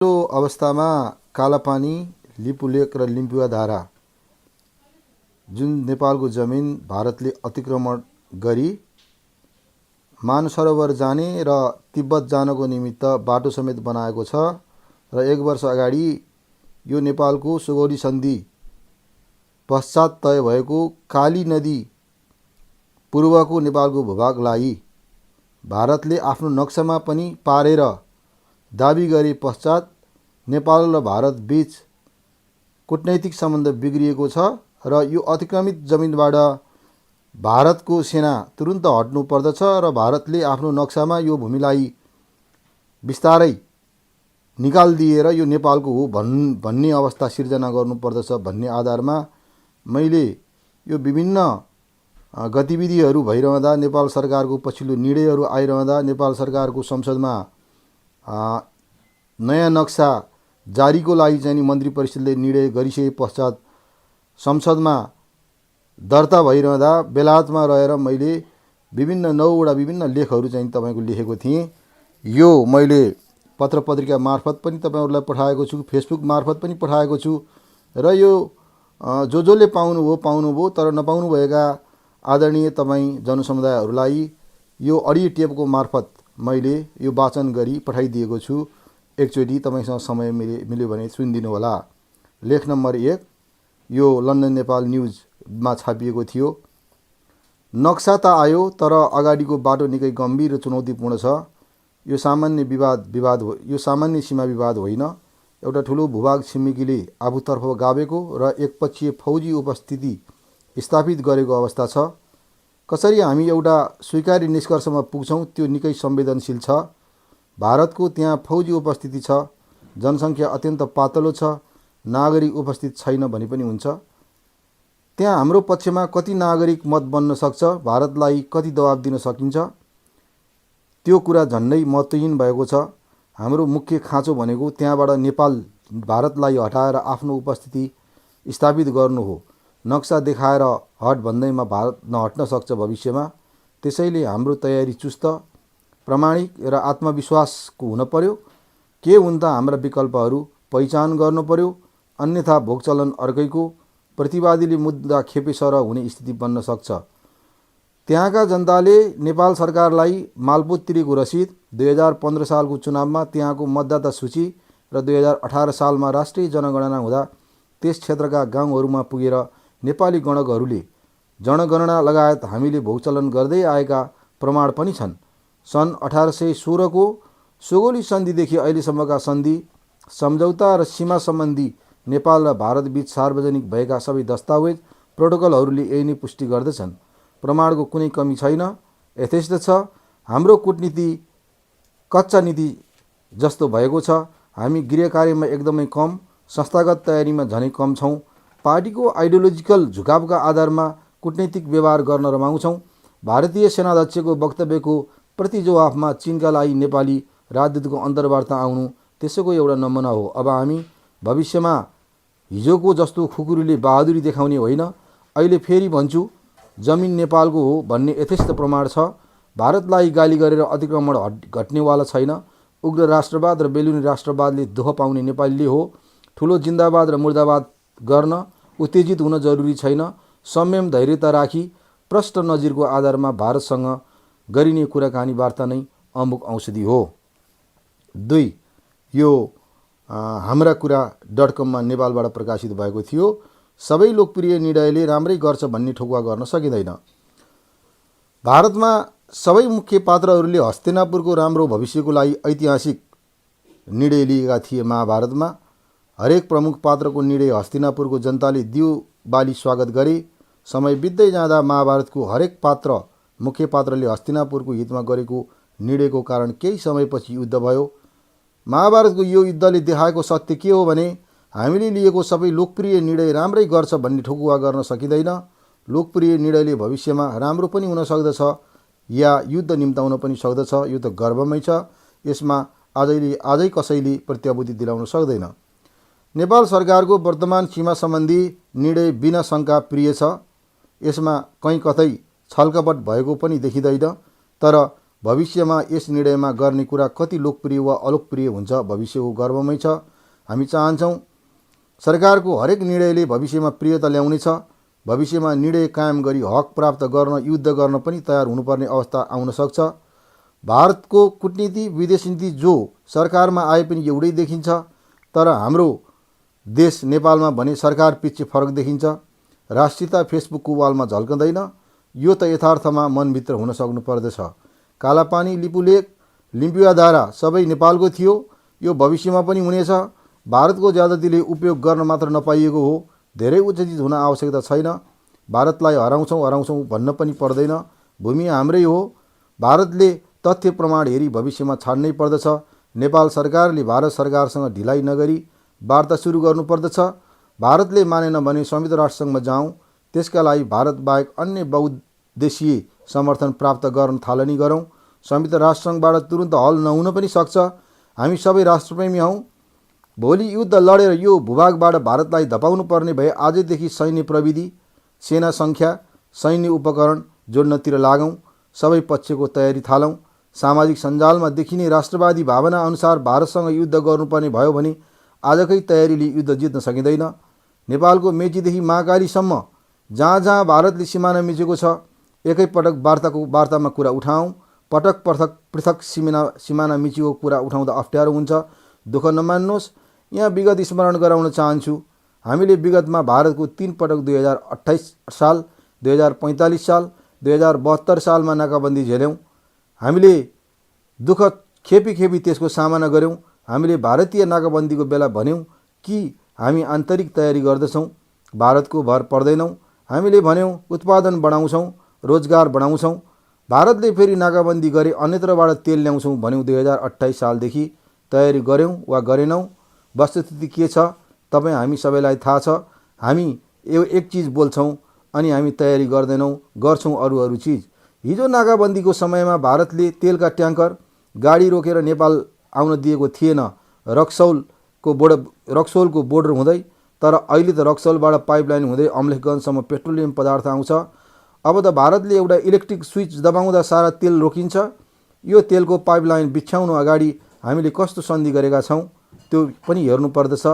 यो अवस्थामा कालापानी, लिपुलेक र लिम्बुवा धारा जुन नेपालको जमिन भारतले अतिक्रमण गरी मानसरोवर जाने र तिब्बत जानको निमित्त बाटो समेत बनाएको छ र 1 वर्ष अगाडि यो नेपालको सुगौली सन्धि पश्चात तय भएको काली नदी पूर्वको नेपालको भूभागलाई भारतले आफ्नो नक्सामा पनि पारेर दाबी गरे पश्चात नेपाल र भारत बीच कूटनैतिक सम्बन्ध बिग्रिएको छ र यो अतिक्रमित जमिनबाट भारतको सेना तुरुन्त हट्नु पर्दछ र भारतले आफ्नो नक्सामा यो भूमिलाई बिस्तारै निकालिदिएर यो नेपालको हो भन्ने अवस्था सिर्जना गर्नुपर्दछ भन्ने आधारमा मैले यो विभिन्न गतिविधिहरू भइरहँदा नेपाल सरकारको पछिल्लो निर्णयहरू आइरहँदा नेपाल सरकारको संसदमा नयाँ नक्सा जारीको लागि चाहिँ मन्त्री परिषदले निर्णय गरिसके पश्चात संसदमा दर्ता भइरहँदा बेलायतमा रहेर मैले विभिन्न 9वटा विभिन्न लेखहरू चाहिँ तपाईको लेखेको थिएँ। यो मैले पत्र पत्रिका मार्फत पनि तपाईहरुलाई पठाएको छु, फेसबुक मार्फत पनि पठाएको छु र यो जसले पाउनुभयो तर नपाउनु भएका आदरणीय तपाई जनसमुदायहरूलाई यो अडियो टेपको मार्फत मैले यो वाचन गरी पठाइदिएको छु। एकचोटि तपाईसँग समय मिल्यो भने सुनिदिनु होला। लेख नम्बर 1 यो लन्डन नेपाल न्यूजमा छापिएको थियो। नक्सा त आयो तर अगाडिको बाटो निकै गम्भीर र चुनौतीपूर्ण छ। यो सामान्य सीमा विवाद होइन। एउटा ठूलो भूभाग छिमेकीले आफूतर्फ गाभेको र एकपक्षीय फौजी उपस्थिति स्थापित गरेको अवस्था छ। कसरी हामी एउटा स्वीकार्य निष्कर्षमा पुग्छौं त्यो निकै संवेदनशील छ। भारतको त्यहाँ फौजी उपस्थिति छ, जनसङ्ख्या अत्यन्त पातलो छ, नागरिक उपस्थित छैन भने पनि हुन्छ। त्यहाँ हाम्रो पक्षमा कति नागरिक मत बन्न सक्छ, भारतलाई कति दबाब दिन सकिन्छ, त्यो कुरा झन्डै महत्त्वहीन भएको छ। हाम्रो मुख्य खाँचो भनेको त्यहाँबाट नेपाल भारतलाई हटाएर आफ्नो उपस्थिति स्थापित गर्नु हो। नक्सा देखाएर हट भन्दैमा भारत नहट्न सक्छ भविष्यमा। त्यसैले हाम्रो तयारी चुस्त, प्रामाणिक र आत्मविश्वासको हुन पर्यो। के हुन् त हाम्रा विकल्पहरू पहिचान गर्नु पर्यो, अन्यथा भोगचलन अर्कैको, प्रतिवादीले मुद्दा खेपेसर हुने स्थिति बन्न सक्छ। त्यहाँका जनताले नेपाल सरकारलाई मालपोत तिरेको रसिद, 2015 सालको चुनावमा त्यहाँको मतदाता सूची र 2018 सालमा राष्ट्रिय जनगणना हुँदा त्यस क्षेत्रका गाउँहरूमा पुगेर नेपाली गणकहरूले जनगणना लगायत हामीले भोगचलन गर्दै आएका प्रमाण पनि छन्। सन् 1816 को सुगौली सन्धिदेखि अहिलेसम्मका सन्धि, सम्झौता र सीमा सम्बन्धी नेपाल र भारत बीच सार्वजनिक भएका सबै दस्तावेज, प्रोटोकलहरूले यही नै पुष्टि गर्दछन्। प्रमाणको कुनै कमी छैन, यथेष्ट छ। हाम्रो कूटनीति कच्चा नीति जस्तो भएको छ। हामी गृह कार्यमा एकदमै कम, संस्थागत तयारीमा झनै कम छौं। पार्टीको आइडियोलोजिकल झुकावका आधारमा कूटनीतिक व्यवहार गर्न रमाउँछौं। भारतीय सेनाध्यक्षको वक्तव्यको प्रति जवाफमा चीनका लागि नेपाली राजदूतको अन्तर्वार्ता आउनु त्यसैको एउटा नमुना हो। अब हामी भविष्यमा हिजोको जस्तो खुकुरीले बहादुरी देखाउने होइन। अहिले फेरि भन्छु, जमिन नेपालको हो भन्ने यथेष्ट प्रमाण छ। भारतलाई गाली गरेर अतिक्रमण घट्नेवाला छैन। उग्र राष्ट्रवाद र बेलुनी राष्ट्रवादले दुःख पाउने नेपालीले हो। ठुलो जिन्दाबाद र मुर्दाबाद गर्न उत्तेजित हुन जरुरी छैन। संयम, धैर्यता राखी प्रष्ट नजिरको आधारमा भारतसँग गरिने कुराकानी वार्ता नै अमुक औषधि हो। 2 यो हाम्रा कुरा .com मा नेपालबाट प्रकाशित भएको थियो। सबै लोकप्रिय निर्णयले राम्रै गर्छ भन्ने ठोकुवा गर्न सकिँदैन। भारतमा सबै मुख्य पात्रहरूले हस्तिनापुरको राम्रो भविष्यको लागि ऐतिहासिक निर्णय लिएका थिए। महाभारतमा हरेक प्रमुख पात्रको निर्णय हस्तिनापुरको जनताले दियो बाली स्वागत गरे। समय बित्दै जाँदा महाभारतको हरेक मुख्य पात्रले हस्तिनापुरको हितमा गरेको निर्णयको कारण केही समयपछि युद्ध भयो। महाभारतको यो युद्धले देखाएको सत्य के हो भने हामीले लिएको सबै लोकप्रिय निर्णय राम्रै गर्छ भन्ने ठोकुवा गर्न सकिँदैन। लोकप्रिय निर्णयले भविष्यमा राम्रो पनि हुन सक्दछ या युद्ध निम्ताउन पनि सक्दछ। यो त गर्वमै छ। यसमा आजै कसैले प्रत्याभूति दिलाउन सक्दैन। नेपाल सरकारको वर्तमान सीमा सम्बन्धी निर्णय बिना शङ्का प्रिय छ। यसमा कहीँ कतै छलकपट भएको पनि देखिँदैन। तर भविष्यमा यस निर्णयमा गर्ने कुरा कति लोकप्रिय वा अलोकप्रिय हुन्छ भविष्यको गर्वमै छ। हामी चाहन्छौँ सरकारको हरेक निर्णयले भविष्यमा प्रियता ल्याउनेछ। भविष्यमा निर्णय कायम गरी हक प्राप्त गर्न युद्ध गर्न पनि तयार हुनुपर्ने अवस्था आउन सक्छ। भारतको कूटनीति विदेश नीति जो सरकारमा आए पनि एउटै देखिन्छ, तर हाम्रो देश नेपालमा भने सरकार पिच्छे फरक देखिन्छ। राष्ट्रियता फेसबुकको वालमा झल्कँदैन। यो त यथार्थमा मनभित्र हुन सक्नु पर्दछ। कालापानी, लिपुलेक, लिम्पियाधारा सबै नेपालको थियो। यो भविष्यमा पनि हुनेछ। भारतको ज्यादतीले उपयोग गर्न मात्र नपाइएको हो। धेरै उच्चजित हुन आवश्यकता छैन। भारतलाई हराउँछौँ भन्न पनि पर्दैन। भूमि हाम्रै हो। भारतले तथ्य प्रमाण हेरी भविष्यमा छाड्नै पर्दछ। नेपाल सरकारले भारत सरकारसँग ढिलाइ नगरी वार्ता सुरु गर्नुपर्दछ। भारतले मानेन भने संयुक्त राष्ट्रसङ्घमा जाउँ। त्यसका लागि भारत बाहेक अन्य बहुद्देशीय समर्थन प्राप्त गर्न थालनी गरौँ। संयुक्त राष्ट्रसङ्घबाट तुरुन्त हल नहुन पनि सक्छ। हामी सबै राष्ट्रप्रेमी हौँ। भोलि युद्ध लडेर यो भूभागबाट भारतलाई धपाउनु पर्ने भए आजैदेखि सैन्य प्रविधि, सेना सङ्ख्या, सैन्य उपकरण जोड्नतिर लागौँ। सबै पक्षको तयारी थालौँ। सामाजिक सञ्जालमा देखिने राष्ट्रवादी भावना अनुसार भारतसँग युद्ध गर्नुपर्ने भयो भने आजकै तयारीले युद्ध जित्न सकिँदैन। नेपालको मेचीदेखि महाकालीसम्म जहाँ जहाँ भारतले सिमाना मिचेको छ एकैपटक वार्तामा कुरा उठाउँ। पटक पृथक सिमाना मिचेको कुरा उठाउँदा अप्ठ्यारो हुन्छ। दुःख नमान्नुहोस्। यहाँ विगत स्मरण गराउन चाहन्छु। हामीले विगतमा भारतको 3 पटक 2028 साल, 2045 साल, 2072 सालमा नाकाबन्दी झेल्यौँ। हामीले दुःख खेपी त्यसको सामना गऱ्यौँ। हामीले भारतीय नाकाबन्दीको बेला भन्यौँ कि हामी आन्तरिक तयारी गर्दछौँ, भारतको भर पर्दैनौँ। हामीले भन्यौँ उत्पादन बढाउँछौँ, रोजगार बढाउँछौँ। भारतले फेरि नाकाबन्दी गरे अन्यत्रबाट तेल ल्याउँछौँ भन्यौँ। 2028 सालदेखि तयारी गऱ्यौँ वा गरेनौँ? वस्तुस्थिति के छ तपाईँ हामी सबैलाई थाहा छ। हामी एक चिज बोल्छौँ अनि हामी तयारी गर्दैनौँ, गर्छौँ अरू चिज। हिजो नाकाबन्दीको समयमा भारतले तेलका ट्याङ्कर गाडी रोकेर नेपाल आउन दिएको थिएन रक्सौलको बोर्डर हुँदै। तर अहिले त रक्सौलबाट पाइपलाइन हुँदै अम्लेखगञ्जसम्म पेट्रोलियम पदार्थ आउँछ। अब त भारतले एउटा इलेक्ट्रिक स्विच दबाउँदा सारा तेल रोकिन्छ। यो तेलको पाइपलाइन बिछ्याउनु अगाडि हामीले कस्तो सन्धि गरेका छौँ त्यो पनि हेर्नुपर्दछ।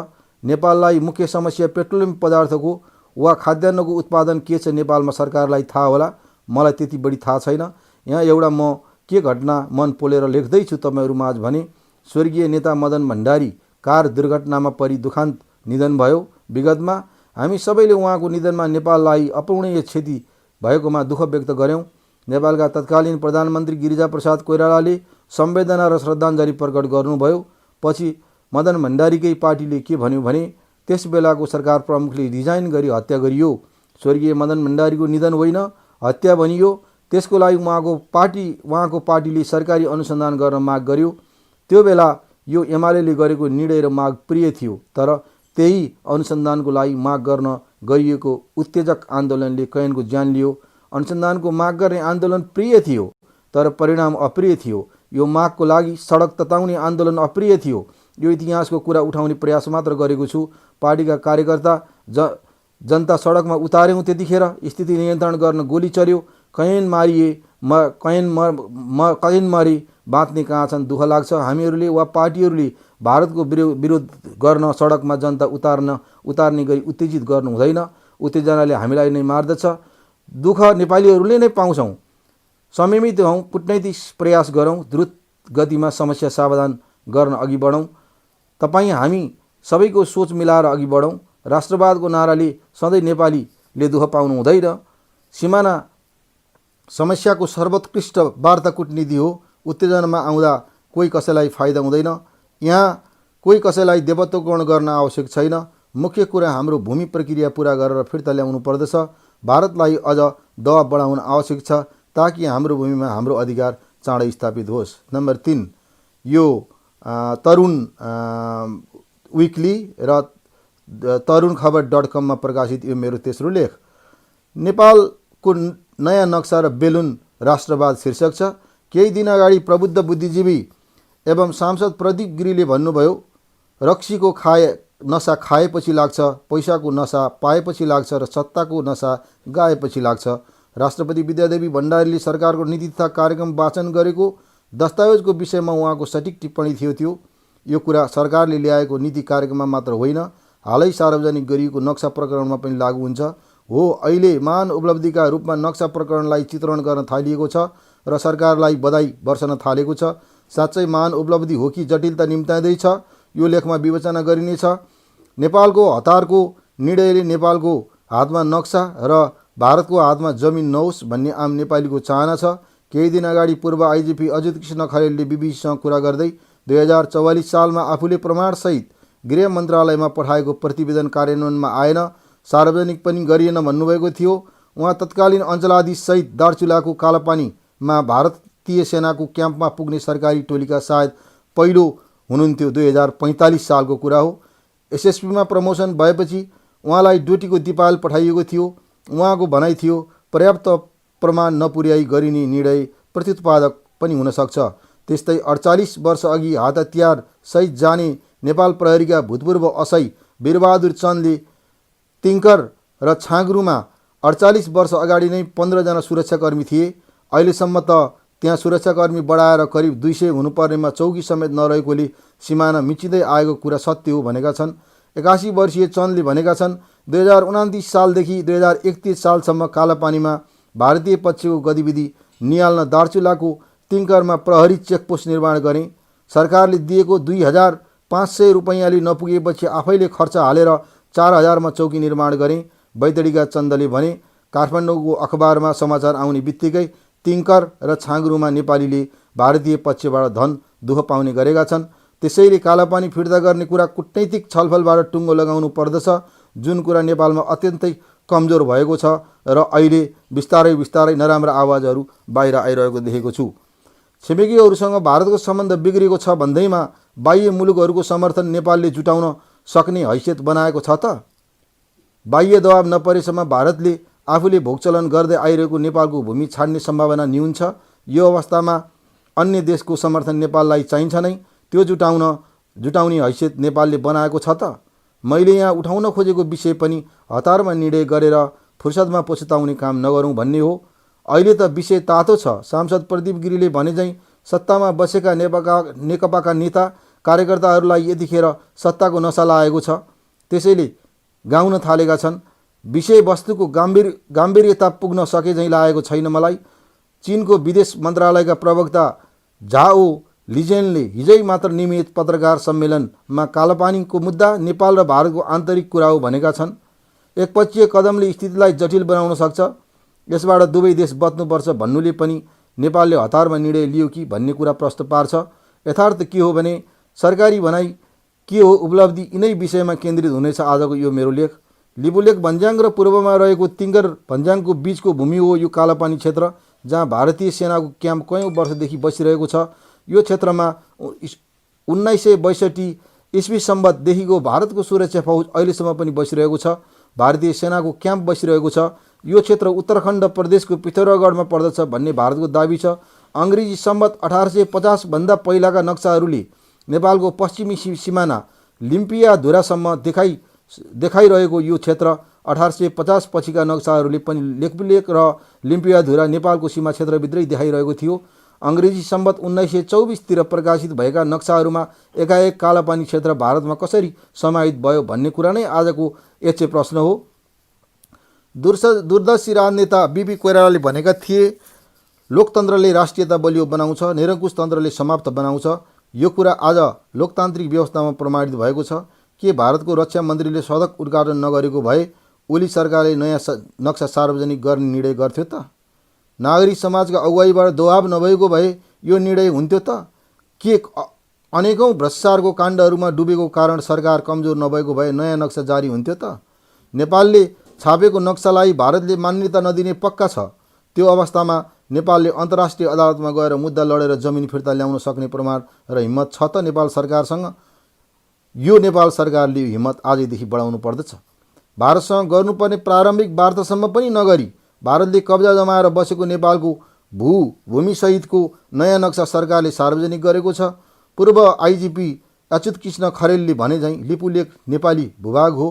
नेपाललाई मुख्य समस्या पेट्रोलियम पदार्थको वा खाद्यान्नको उत्पादन के छ नेपालमा सरकारलाई थाहा होला। मलाई त्यति बढी थाहा छैन। यहाँ एउटा म के घटना मन पोलेर लेख्दैछु तपाईँहरूमाझ भने स्वर्गीय नेता मदन भण्डारी कार दुर्घटनामा परि दुखान्त निधन भयो। विगतमा हामी सबैले उहाँको निधनमा नेपाललाई अपूर्णीय क्षति भएकोमा दुःख व्यक्त गऱ्यौँ। नेपालका तत्कालीन प्रधानमन्त्री गिरिजाप्रसाद कोइरालाले संवेदना र श्रद्धाञ्जली प्रकट गर्नुभयो। पछि मदन भण्डारीकै पार्टीले के भन्यो भने त्यस बेलाको सरकार प्रमुखले रिजाइन गरी हत्या गरियो। स्वर्गीय मदन भण्डारीको निधन होइन, हत्या भनियो। त्यसको लागि उहाँको पार्टीले सरकारी अनुसन्धान गर्न माग गर्यो। त्यो बेला यो एमाले गरेको निर्णय र माग प्रिय थियो। तर त्यही अनुसन्धानको लागि माग गर्न गरिएको उत्तेजक आन्दोलनले कैयनको ज्यान लियो। अनुसन्धानको माग गर्ने आन्दोलन प्रिय थियो तर परिणाम अप्रिय थियो। यो मागको लागि सडक तताउने आन्दोलन अप्रिय थियो। यो इतिहासको कुरा उठाउने प्रयास मात्र गरेको छु। पार्टीका कार्यकर्ता जनता सडकमा उतार्यौँ। त्यतिखेर स्थिति नियन्त्रण गर्न गोली चल्यो। कैयन मारिए, कैयन मरे, बाँच्ने कहाँ छन्? दुःख लाग्छ। हामीहरूले वा पार्टीहरूले भारतको विरोध गर्न सडकमा जनता उतार्ने गरी उत्तेजित गर्नु हुँदैन। उत्तेजनाले हामीलाई नै मार्दछ। दुःख नेपालीहरूले नै पाउँछौँ। संयमित हौँ, कूटनैतिक प्रयास गरौँ, द्रुत गतिमा समस्या समाधान गर्न अघि बढौँ। तपाईँ हामी सबैको सोच मिलाएर अघि बढौँ। राष्ट्रवादको नाराले सधैँ नेपालीले दुःख पाउनु हुँदैन। सिमाना समस्याको सर्वोत्कृष्ट वार्ता कूटनीति हो। उत्तेजनामा आउँदा कोही कसैलाई फाइदा हुँदैन। यहाँ कोही कसैलाई देवत्वपूर्ण गर्न आवश्यक छैन। मुख्य कुरा हाम्रो भूमि प्रक्रिया पुरा गरेर फिर्ता ल्याउनु पर्दछ। भारतलाई अझ दबाब बढाउन आवश्यक छ ताकि हाम्रो भूमिमा हाम्रो अधिकार चाँडै स्थापित होस्। नम्बर 3, यो तरुण विकली र तरुणखबर.com मा प्रकाशित यो मेरो तेस्रो लेख। नेपालको नयाँ नक्सा र बेलुन राष्ट्रवाद शीर्षक छ। केही दिन अगाडि प्रबुद्ध बुद्धिजीवी एवं सांसद प्रदीप गिरीले भन्नुभयो, रक्सीको नशा खाएपछि लाग्छ, पैसाको नशा पाएपछि लाग्छ र सत्ताको नशा गाएपछि लाग्छ। राष्ट्रपति विद्यादेवी भण्डारीले सरकारको नीति तथा कार्यक्रम वाचन गरेको दस्तावेजको विषयमा उहाँको सटिक टिप्पणी थियो। यो कुरा सरकारले ल्याएको नीति कार्यक्रममा मात्र होइन, हालै सार्वजनिक गरिएको नक्सा प्रकरणमा पनि लागू हुन्छ। हो, अहिले महान उपलब्धिका रूपमा नक्सा प्रकरणलाई चित्रण गर्न थालिएको छ र सरकारलाई बधाई वर्षन थालेको छ। साँच्चै महान उपलब्धि हो कि जटिलता निम्त्याउँदैछ, यो लेखमा विवेचना गरिनेछ। नेपालको हतारको निर्णयले नेपालको हातमा नक्सा र भारतको हातमा जमिन नहोस् भन्ने आम नेपालीको चाहना छ। केही दिन अगाडि पूर्व आइजिपी अच्युत कृष्ण खरेलले बीबीसीसँग कुरा गर्दै 2044 सालमा आफूले प्रमाणसहित गृह मन्त्रालयमा पठाएको प्रतिवेदन कार्यान्वयनमा आएन, सार्वजनिक पनि गरिएन भन्नुभएको थियो। उहाँ तत्कालीन अञ्चलाधीशसहित दार्चुलाको कालापानीमा भारतीय सेनाको क्याम्पमा पुग्ने सरकारी टोलीका सायद पहिलो हुनुहुन्थ्यो। 2045 सालको कुरा हो। एसएसपीमा प्रमोसन भएपछि उहाँलाई ड्युटीको दिपाल पठाइएको थियो। उहाँको भनाइ थियो, पर्याप्त प्रमाण नपुर्याई गरिने निर्णय प्रत्युत्पादक पनि हुन सक्छ। त्यस्तै 48 वर्ष अघि हात हतियार सहित जाने नेपाल प्रहरीका भूतपूर्व असै वीरबहादुर चन्दले तिङ्कर र छाँग्रुमा 48 वर्ष अगाडि नै 15 जना सुरक्षाकर्मी थिए। अहिलेसम्म त त्यहाँ सुरक्षाकर्मी बढाएर करिब 200 हुनुपर्नेमा चौकी समेत नरहेकोले सिमाना मिचिँदै आएको कुरा सत्य हो भनेका छन्। 81 वर्षीय चन्दले भनेका छन्, 2029 सालदेखि 2031 सालसम्म कालापानीमा भारतीय पक्षको गतिविधि निहाल्न दार्चुलाको तिङ्करमा प्रहरी चेकपोस्ट निर्माण गरे। सरकारले दिएको 2500 रुपैयाँले नपुगेपछि आफैले खर्च हालेर 4000मा चौकी निर्माण गरे। बैतडीका चन्दले भने, काठमाडौँको अखबारमा समाचार आउने बित्तिकै तिङ्कर र छाँग्रुमा नेपालीले भारतीय पक्षबाट धन दुःख पाउने गरेका छन्। त्यसैले कालापानी फिर्ता गर्ने कुरा कूटनैतिक छलफलबाट टुङ्गो लगाउनु पर्दछ, जुन कुरा नेपालमा अत्यन्तै कमजोर भएको छ र अहिले बिस्तारै बिस्तारै नराम्रा आवाजहरू बाहिर आइरहेको देखेको छु। छिमेकीहरूसँग भारतको सम्बन्ध बिग्रेको छ भन्दैमा बाह्य मुलुकहरूको समर्थन नेपालले जुटाउन सक्ने हैसियत बनाएको छ त? बाह्य दबाब नपरेसम्म भारतले आफूले भोगचलन गर्दै आइरहेको नेपालको भूमि छाड्ने सम्भावना न्यून छ। यो अवस्थामा अन्य देशको समर्थन नेपाललाई चाहिन्छ नै, त्यो जुटाउने हैसियत नेपालले बनाएको छ त? मैले यहाँ उठाउन खोजेको विषय पनि हतारमा निर्णय गरेर फुर्सदमा पछुताउने काम नगरौँ भन्ने हो। अहिले त विषय तातो छ। सांसद प्रदीप गिरीले भने झैँ सत्तामा बसेका नेकपाका नेता कार्यकर्ताहरूलाई यतिखेर सत्ताको नशा लागेको छ, त्यसैले गाउन थालेका छन्। विषयवस्तुको गाम्भीर्यता पुग्न सके झैँ लागेको छैन मलाई। चीनको विदेश मन्त्रालयका प्रवक्ता झाओ लिजेनले हिजै मात्र नियमित पत्रकार सम्मेलनमा कालापानीको मुद्दा नेपाल र भारतको आन्तरिक कुरा हो भनेका छन्। एकपक्षीय कदमले स्थितिलाई जटिल बनाउन सक्छ, यसबाट दुवै देश बच्नुपर्छ भन्नुले पनि नेपालले हतारमा निर्णय लियो कि भन्ने कुरा प्रश्न पार्छ। यथार्थ के हो भने सरकारी भनाइ के हो, उपलब्धि, यिनै विषयमा केन्द्रित हुनेछ आजको यो मेरो लेख। लिपुलेख भन्ज्याङ र पूर्वमा रहेको तिङ्गर भन्ज्याङको बीचको भूमि हो यो कालापानी क्षेत्र, जहाँ भारतीय सेनाको क्याम्प कयौँ वर्षदेखि बसिरहेको छ। यो क्षेत्रमा 1962 ईस्वी सम्बतदेखिको भारतको सुरक्षा फौज अहिलेसम्म पनि बसिरहेको छ। भारतीय सेनाको क्याम्प बसिरहेको छ। यो क्षेत्र उत्तराखण्ड प्रदेशको पिथौरागढमा पर्दछ भन्ने भारतको दाबी छ। अङ्ग्रेजी सम्बत 1850 भन्दा पहिलाका नक्साहरूले नेपालको पश्चिमी सिमाना लिम्पियाधुरासम्म देखाइरहेको यो क्षेत्र 1850 पछिका नक्साहरूले पनि लिपुलेख र लिम्पियाधुरा नेपालको सीमा क्षेत्रभित्रै देखाइरहेको थियो। अङ्ग्रेजी सम्बत 1924 तिर प्रकाशित भएका नक्साहरूमा एकाएक कालापानी क्षेत्र भारतमा कसरी समाहित भयो भन्ने कुरा नै आजको यचे प्रश्न हो। दूरदर्शी राजनेता बीपी कोइरालाले भनेका थिए, लोकतन्त्रले राष्ट्रियता बलियो बनाउँछ, निरङ्कुश तन्त्रले समाप्त बनाउँछ। यो कुरा आज लोकतान्त्रिक व्यवस्थामा प्रमाणित भएको छ। के भारतको रक्षा मन्त्रीले सडक उद्घाटन नगरेको भए ओली सरकारले नयाँ नक्सा सार्वजनिक गर्ने निर्णय गर्थ्यो त? नागरिक समाजका अगुवाईबाट दबाब नभएको भए यो निर्णय हुन्थ्यो त? के अनेकौँ भ्रष्टाचारको काण्डहरूमा डुबेको कारण सरकार कमजोर नभएको भए नयाँ नक्सा जारी हुन्थ्यो त? नेपालले छापेको नक्सालाई भारतले मान्यता नदिने पक्का छ। त्यो अवस्थामा नेपालले अन्तर्राष्ट्रिय अदालतमा गएर मुद्दा लडेर जमिन फिर्ता ल्याउन सक्ने प्रमाण र हिम्मत छ त नेपाल सरकारसँग? यो नेपाल सरकारले हिम्मत आजैदेखि बढाउनु पर्दछ। भारतसँग गर्नुपर्ने प्रारम्भिक वार्तासम्म पनि नगरी भारतले कब्जा जमाएर बसेको नेपालको भूमिसहितको नयाँ नक्सा सरकारले सार्वजनिक गरेको छ। पूर्व आइजिपी अच्युत कृष्ण खरेलले भने झैँ लिपुलेख नेपाली भूभाग हो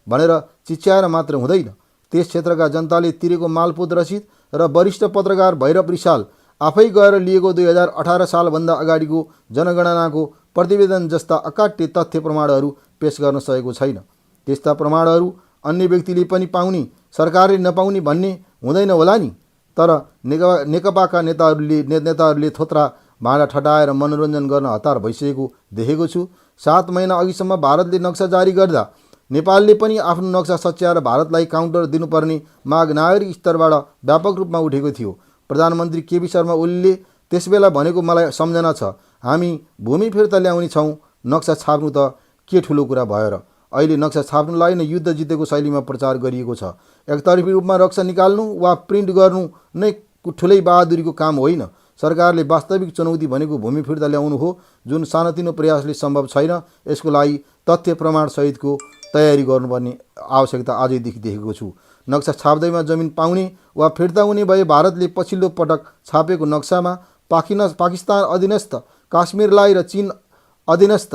भनेर चिच्याएर मात्र हुँदैन। त्यस क्षेत्रका जनताले तिरेको मालपोत रसिद र वरिष्ठ पत्रकार भैरव रिसाल आफै गएर लिएको 2018 सालभन्दा अगाडिको जनगणनाको प्रतिवेदन जस्ता अकाट्य तथ्य प्रमाणहरू पेश गर्न सकेको छैन। त्यस्ता प्रमाणहरू अन्य व्यक्तिले पनि पाउने, सरकारले नपाउने भन्ने हुँदैन होला नि। तर नेकपाका नेताहरूले थोत्रा भाँडा ठटाएर मनोरञ्जन गर्न हतार भइसकेको देखेको छु। 7 महिना अघिसम्म भारतले नक्सा जारी गर्दा नेपालले पनि आफ्नो नक्सा सच्याएर भारतलाई काउन्टर दिनुपर्ने माग नागरिक स्तरबाट व्यापक रूपमा उठेको थियो। प्रधानमन्त्री केपी शर्मा ओलीले त्यसबेला भनेको मलाई सम्झना छ, हामी भूमि फिर्ता ल्याउने छौँ, नक्सा छाप्नु त के ठुलो कुरा भयो र। अहिले नक्सा छाप्नुलाई नै युद्ध जितेको शैलीमा प्रचार गरिएको छ। एकतर्फी रूपमा नक्सा निकाल्नु वा प्रिन्ट गर्नु नै ठुलै बहादुरीको काम होइन। सरकारले वास्तविक चुनौती भनेको भूमि फिर्ता ल्याउनु हो, जुन सानोतिनो प्रयासले सम्भव छैन। यसको लागि तथ्य प्रमाण सहितको तयारी गर्नुपर्ने आवश्यकता आजैदेखि देखेको छु। नक्सा छाप्दैमा जमिन पाउने वा फिर्ता हुने भए भारतले पछिल्लो पटक छापेको नक्सामा पाकिस्तान अधीनस्थ काश्मीरलाई र चीन अधीनस्थ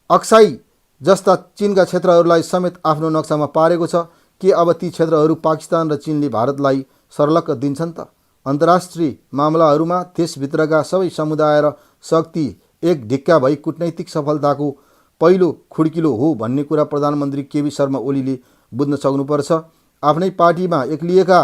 अक्साई जस्ता चीनका क्षेत्रहरूलाई समेत आफ्नो नक्सामा पारेको छ। के अब ती क्षेत्रहरू पाकिस्तान र चीनले भारतलाई सर्लक्क दिन्छन् त? अन्तर्राष्ट्रिय मामलाहरूमा देशभित्रका सबै समुदाय र शक्ति एक ढिक्का भई कूटनैतिक सफलताको पहिलो खुड्किलो हो भन्ने कुरा प्रधानमन्त्री केपी शर्मा ओलीले बुझ्न सक्नुपर्छ। आफ्नै पार्टीमा एक्लिएका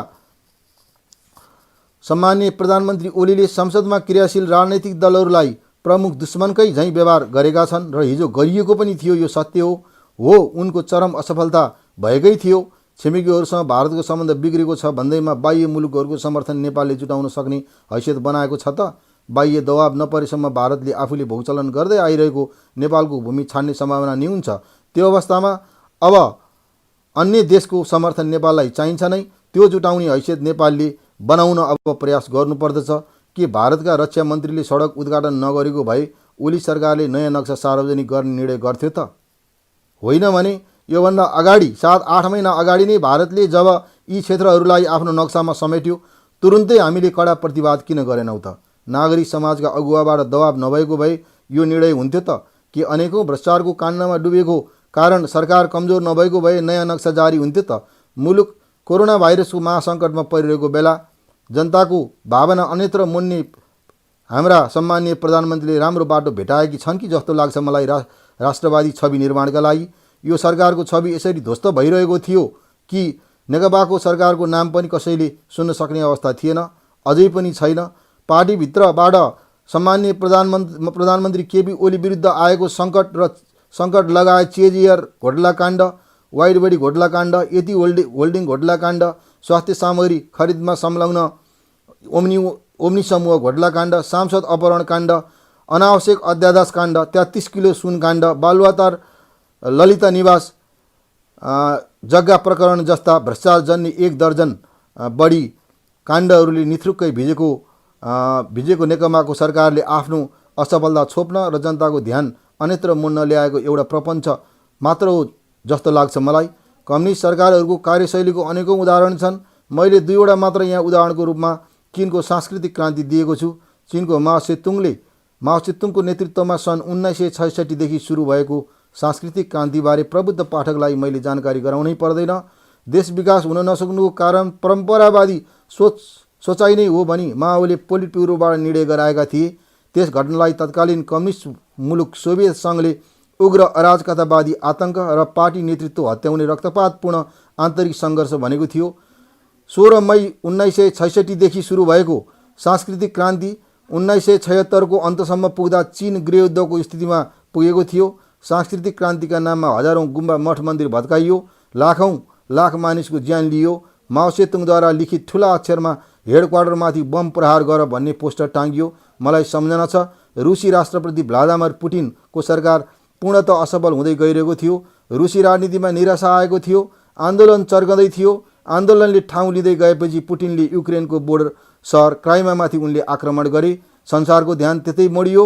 सम्माननीय प्रधानमन्त्री ओलीले संसदमा क्रियाशील राजनैतिक दलहरूलाई प्रमुख दुश्मनकै झैँ व्यवहार गरेका छन् र हिजो गरिएको पनि थियो। यो सत्य हो, उनको चरम असफलता भएकै थियो। छिमेकीहरूसँग भारतको सम्बन्ध बिग्रेको छ भन्दैमा बाह्य मुलुकहरूको समर्थन नेपालले जुटाउन सक्ने हैसियत बनाएको छ त? बाह्य दबाब नपरेसम्म भारतले आफूले भूचलन गर्दै आइरहेको नेपालको भूमि छाड्ने सम्भावना नै हुन्छ। त्यो अवस्थामा अब अन्य देशको समर्थन नेपाललाई चाहिन्छ नै। त्यो जुटाउने हैसियत नेपालले बनाउन अब प्रयास गर्नुपर्दछ। के भारतका रक्षा मन्त्रीले सडक उद्घाटन नगरेको भए ओली सरकारले नयाँ नक्सा सार्वजनिक गर्ने निर्णय गर्थ्यो त? होइन भने योभन्दा अगाडि 7-8 महिना अगाडि नै भारतले जब यी क्षेत्रहरूलाई आफ्नो नक्सामा समेट्यो, तुरुन्तै हामीले कडा प्रतिवाद किन गरेनौँ त? नागरिक समाजका अगुवाबाट दबाब नभएको भए यो निर्णय हुन्थ्यो त? कि अनेकौँ भ्रष्टाचारको काण्डमा डुबेको कारण सरकार कमजोर नभएको भए नयाँ नक्सा जारी हुन्थ्यो त? मुलुक कोरोना भाइरसको महासङ्कटमा परिरहेको बेला जनताको भावना अन्यत्र मोड्ने हाम्रा सम्माननीय प्रधानमन्त्रीले राम्रो बाटो भेटाएकी छन् कि जस्तो लाग्छ मलाई। राष्ट्रवादी छवि निर्माणका लागि यो सरकारको छवि यसरी ध्वस्त भइरहेको थियो कि नेकपाको सरकारको नाम पनि कसैले सुन्न सक्ने अवस्था थिएन, अझै पनि छैन। पार्टीभित्रबाट सम्माननीय प्रधानमन्त्री केपी ओली विरुद्ध आएको सङ्कट लगायत चेजियर घोटालाकाण्ड, वाइड बडी घोटालाकाण्ड, यति होल्डिङ घोटालाकाण्ड, स्वास्थ्य सामग्री खरिदमा संलग्न ओम्नी समूह घोटालाकाण्ड, सांसद अपहरण काण्ड, अनावश्यक अध्यादेश काण्ड, 33 किलो सुन काण्ड, बालुवाटार ललिता निवास जग्गा प्रकरण जस्ता भ्रष्टाचारजन्य 1 दर्जन बढी काण्डहरूले निथ्रुक्कै भिजेको नेकपाको सरकारले आफ्नो असफलता छोप्न र जनताको ध्यान अन्यत्र मोड्न ल्याएको एउटा प्रपञ्च मात्र हो जस्तो लाग्छ मलाई। कम्युनिस्ट सरकारहरूको कार्यशैलीको अनेकौँ उदाहरण छन्। मैले 2वटा मात्र यहाँ उदाहरणको रूपमा चीनको सांस्कृतिक क्रान्ति दिएको छु। चीनको माओ सेतुङको नेतृत्वमा सन् 1966 देखि सुरु भएको सांस्कृतिक क्रान्तिबारे प्रबुद्ध पाठकलाई मैले जानकारी गराउनै पर्दैन। देश विकास हुन नसक्नुको कारण परम्परावादी सोचाइ नै हो भनी माओले पोलिट ब्युरोबाट निर्णय गराएका थिए। त्यस घटनालाई तत्कालीन कम्युनिस्ट मुलुक सोभियत सङ्घले उग्र अराजकतावादी आतंक र पार्टी नेतृत्व हत्याउने रक्तपातपूर्ण आन्तरिक सङ्घर्ष भनेको थियो। 16 मई 1966 देखि सुरु भएको सांस्कृतिक क्रान्ति 1976 को अन्तसम्म पुग्दा चीन गृहयुद्धको स्थितिमा पुगेको थियो। सांस्कृतिक क्रान्तिका नाममा हजारौं गुम्बा मठ मन्दिर भत्काइयो, लाख मानिसको ज्यान लियो। माओ सेतुङद्वारा लिखित ठुला अक्षरमा हेडक्वार्टरमाथि बम प्रहार गर भन्ने पोस्टर टाँगियो। मलाई सम्झना छ, रुसी राष्ट्रपति भ्लादिमिर पुटिनको सरकार पूर्णतः असफल हुँदै गइरहेको थियो। रुसी राजनीतिमा निराशा आएको थियो, आन्दोलन चर्कँदै थियो। आन्दोलनले ठाउँ लिँदै गएपछि पुटिनले युक्रेनको बोर्डर सहर क्राइमामाथि उनले आक्रमण गरे। संसारको ध्यान त्यतै मोडियो।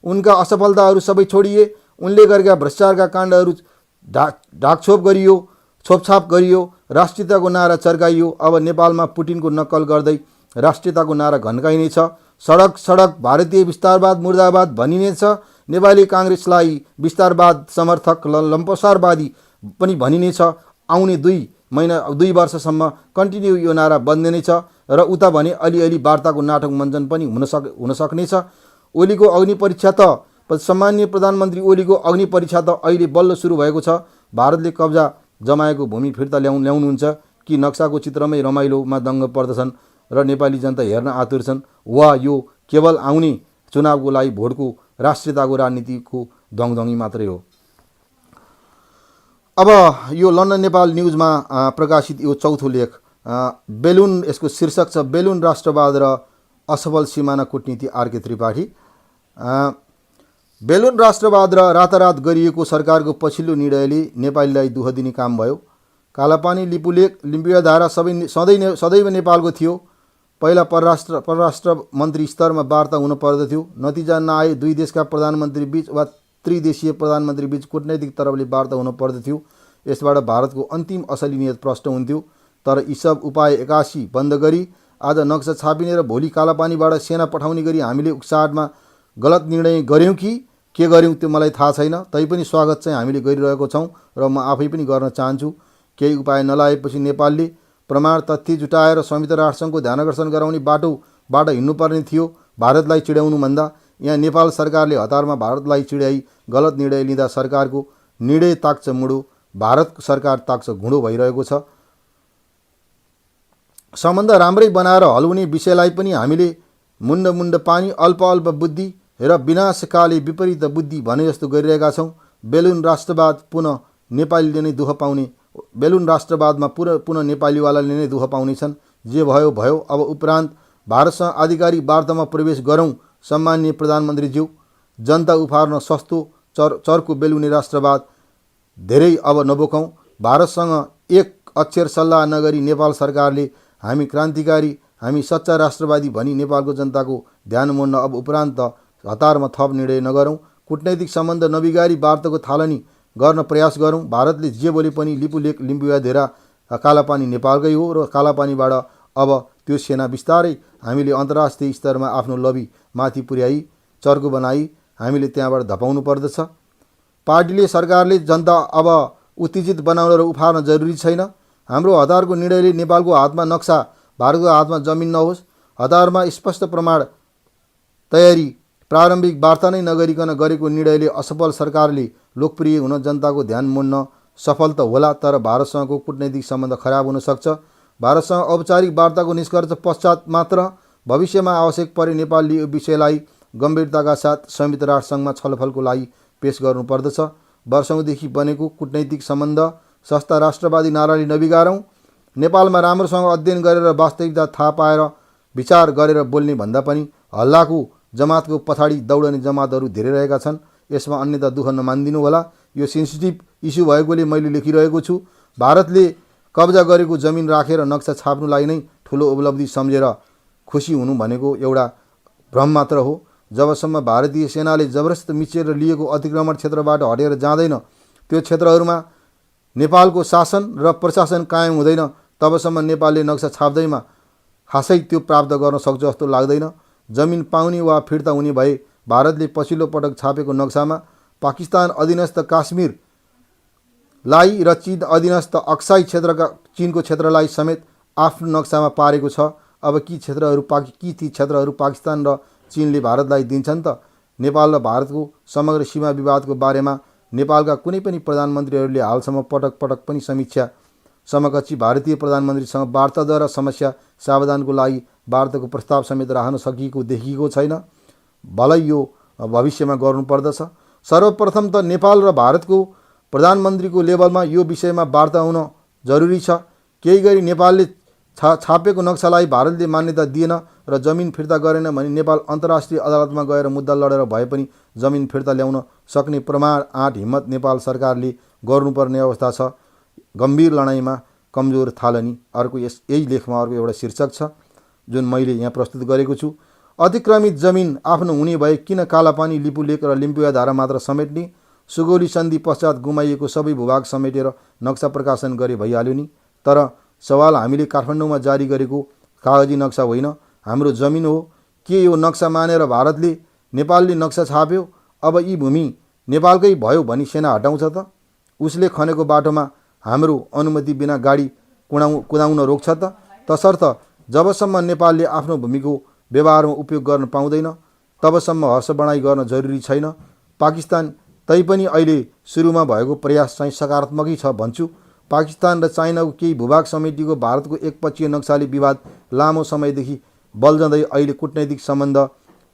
उनका असफलताहरू सबै छोडिए। उनले गरेका भ्रष्टाचारका काण्डहरू छोपछाप गरियो। राष्ट्रियताको नारा चर्काइयो। अब नेपालमा पुटिनको नक्कल गर्दै राष्ट्रियताको नारा घन्काइनेछ। सडक भारतीय विस्तारवाद मुर्दाबाद भनिनेछ। नेपाली काङ्ग्रेसलाई विस्तारवाद समर्थक लम्पसारवादी पनि भनिनेछ। आउने 2 महिना 2 वर्षसम्म कन्टिन्यू यो नारा बन्दै नै छ र उता भने अलिअलि वार्ताको नाटक मञ्चन पनि हुन सक्नेछ। ओलीको अग्नि परीक्षा त सम्माननीय प्रधानमन्त्री ओलीको अग्नि परीक्षा त अहिले बल्ल सुरु भएको छ। भारतले कब्जा जमाएको भूमि फिर्ता ल्याउनुहुन्छ कि नक्साको चित्रमै रमाइलोमा दङ्ग पर्दछन् र नेपाली जनता हेर्न आतुर छन्, वा यो केवल आउने चुनावको लागि भोटको राष्ट्रियताको राजनीतिको दङदङ्गी मात्रै हो। अब यो लन्डन नेपाल न्युजमा प्रकाशित यो चौथो लेख बेलुन, यसको शीर्षक छ बेलुन राष्ट्रवाद र असफल सिमाना कूटनीति आरके त्रिपाठी। बेलुन राष्ट्रवाद र रातारात गरिएको सरकारको पछिल्लो निर्णयले नेपालीलाई दुःख दिने काम भयो। कालापानी लिपुलेक लिम्बुवाधारा सदैव नेपालको थियो। पहिला परराष्ट्र मन्त्री स्तरमा वार्ता हुन पर्दथ्यो, नतिजा नआए दुई देशका प्रधानमन्त्री बीच वा त्रिदेशीय प्रधानमन्त्री बीच कूटनैतिक तरफले वार्ता हुन पर्दथ्यो। यसबाट भारतको अन्तिम असली नियत प्रष्ट हुन्थ्यो। तर यी सब उपाय एकासी बन्द गरी आज नक्सा छापिने र भोलि कालापानीबाट सेना पठाउने गरी हामीले उक्साडमा गलत निर्णय गर्यौँ कि के गर्यौँ त्यो मलाई थाहा छैन। तैपनि स्वागत चाहिँ हामीले गरिरहेको छौँ र म आफै पनि गर्न चाहन्छु। केही उपाय नलाएपछि नेपालले प्रमाण तथ्य जुटाएर संयुक्त राष्ट्रसङ्घको ध्यानकर्षण गराउने बाटोबाट हिँड्नुपर्ने थियो। भारतलाई चिड्याउनुभन्दा यहाँ नेपाल सरकारले हतारमा भारतलाई चिड्याई गलत निर्णय लिँदा सरकारको निर्णय ताक्छ मुडो, भारत सरकार ताक्छ घुँडो भइरहेको छ। सम्बन्ध राम्रै बनाएर हल्उने विषयलाई पनि हामीले मुण्ड पानी अल्प बुद्धि र विनाशकाले विपरीत बुद्धि भने जस्तो गरिरहेका छौँ। बेलुन राष्ट्रवाद पुनः नेपालीले नै दुःख पाउने, बेलुन राष्ट्रवादमा पुनः नेपालीवालाले नै दुःख पाउनेछन्। जे भयो भयो। अब उपरान्त भारतसँग आधिकारिक वार्तामा प्रवेश गरौँ। सम्माननीय प्रधानमन्त्रीज्यू, जनता उफार्न सस्तो चर्को बेलुने राष्ट्रवाद धेरै अब नबोकौँ। भारतसँग एक अक्षर सल्लाह नगरी नेपाल सरकारले हामी क्रान्तिकारी, हामी सच्चा राष्ट्रवादी भनी नेपालको जनताको ध्यान मोड्न अब उपरान्त हतारमा थप निर्णय नगरौँ। कूटनैतिक सम्बन्ध नबिगारी वार्ताको थालनी गर्न प्रयास गरौँ। भारतले जे बोले पनि लिपुलेक लिम्बुवाधेरा कालापानी नेपालकै हो र कालापानीबाट अब त्यो सेना बिस्तारै हामीले अन्तर्राष्ट्रिय स्तरमा आफ्नो लबी माथि पुर्याई चर्को बनाई हामीले त्यहाँबाट धपाउनु पर्दछ। पार्टीले सरकारले जनता अब उत्तेजित बनाउन र उफार्न जरुरी छैन। हाम्रो हतारको निर्णयले नेपालको हातमा नक्सा, भारतको हातमा जमिन नहोस्। हतारमा स्पष्ट प्रमाण तयारी प्रारम्भिक वार्ता नै नगरिकन गरेको निर्णयले असफल सरकारले लोकप्रिय हुन जनताको ध्यान मोड्न सफल त होला, तर भारतसँगको कूटनैतिक सम्बन्ध खराब हुन सक्छ। भारतसँग औपचारिक वार्ताको निष्कर्ष पश्चात मात्र भविष्यमा आवश्यक परे नेपालले यो विषयलाई गम्भीरताका साथ संयुक्त राष्ट्रसङ्घमा छलफलको लागि पेश गर्नुपर्दछ। वर्षौँदेखि बनेको कूटनैतिक सम्बन्ध सस्ता राष्ट्रवादी नाराले नबिगारौँ। नेपालमा राम्रोसँग अध्ययन गरेर वास्तविकता थाहा पाएर विचार गरेर बोल्ने भन्दा पनि हल्लाको जमातको पछाडि दौडने जमातहरू धेरै रहेका छन्। यसमा अन्यथा दुःख नमानिदिनु होला। यो सेन्सिटिभ इस्यु भएकोले मैले लेखिरहेको छु। भारतले कब्जा गरेको जमिन राखेर नक्सा छाप्नुलाई नै ठुलो उपलब्धि सम्झेर खुसी हुनु भनेको एउटा भ्रम मात्र हो। जबसम्म भारतीय सेनाले जबरजस्त मिचेर लिएको अतिक्रमण क्षेत्रबाट हटेर जाँदैन, त्यो क्षेत्रहरूमा नेपालको शासन र प्रशासन कायम हुँदैन, तबसम्म नेपालले नक्सा छाप्दैमा खासै त्यो प्राप्त गर्न सक्छ जस्तो लाग्दैन। जमिन पाउने वा फिर्ता हुने भए भारतले पछिल्लो पटक छापेको नक्सामा पाकिस्तान अधीनस्थ काश्मीरलाई र चीन अधीनस्थ अक्साई क्षेत्रका चीनको क्षेत्रलाई समेत आफ्नो नक्सामा पारेको छ। अब ती क्षेत्रहरू पाकिस्तान र चीनले भारतलाई दिन्छन् त? नेपाल र भारतको समग्र सीमा विवादको बारेमा नेपालका कुनै पनि प्रधानमन्त्रीहरूले हालसम्म पटक पनि समीक्षा समकक्षी भारतीय प्रधानमन्त्रीसँग वार्ताद्वारा समस्या समाधानको लागि वार्ताको प्रस्ताव समेत राख्न सकिएको देखिएको छैन। भलै यो भविष्यमा गर्नुपर्दछ। सर्वप्रथम त नेपाल र भारतको प्रधानमन्त्रीको लेभलमा यो विषयमा वार्ता हुन जरुरी छ। केही गरी नेपालले छापेको नक्सालाई भारतले मान्यता दिएन र जमिन फिर्ता गरेन भने नेपाल अन्तर्राष्ट्रिय अदालतमा गएर मुद्दा लडेर भए पनि जमिन फिर्ता ल्याउन सक्ने प्रमाण आँट हिम्मत नेपाल सरकारले गर्नुपर्ने अवस्था छ। गम्भीर लडाइँमा कमजोर थालनी। अर्को यही लेखमा अर्को एउटा शीर्षक छ जुन मैले यहाँ प्रस्तुत गरेको छु। अतिक्रमित जमिन आफ्नो हुने भए किन कालापानी, लिपुलेक र लिम्बुवाधारा मात्र समेट्ने? सुगौली सन्धि पश्चात गुमाइएको सबै भूभाग समेटेर नक्सा प्रकाशन गरे भइहाल्यो नि। तर सवाल हामीले काठमाडौँमा जारी गरेको कागजी नक्सा होइन, हाम्रो जमिन हो। के यो नक्सा मानेर भारतले नेपालले नक्सा छाप्यो, अब यी भूमि नेपालकै भयो भनी सेना हटाउँछ त? उसले खनेको बाटोमा हाम्रो अनुमति बिना गाडी कुदाउन रोक्छ त? तसर्थ जबसम्म नेपालले आफ्नो भूमिको व्यवहारमा उपयोग गर्न पाउँदैन तबसम्म हर्ष बढाइ गर्न जरुरी छैन। पाकिस्तान तैपनि अहिले सुरुमा भएको प्रयास चाहिँ सकारात्मकै छ भन्छु। पाकिस्तान र चाइनाको केही भूभाग समेटिएको भारतको एकपक्षीय नक्साली विवाद लामो समयदेखि बल्झँदै अहिले कूटनैतिक सम्बन्ध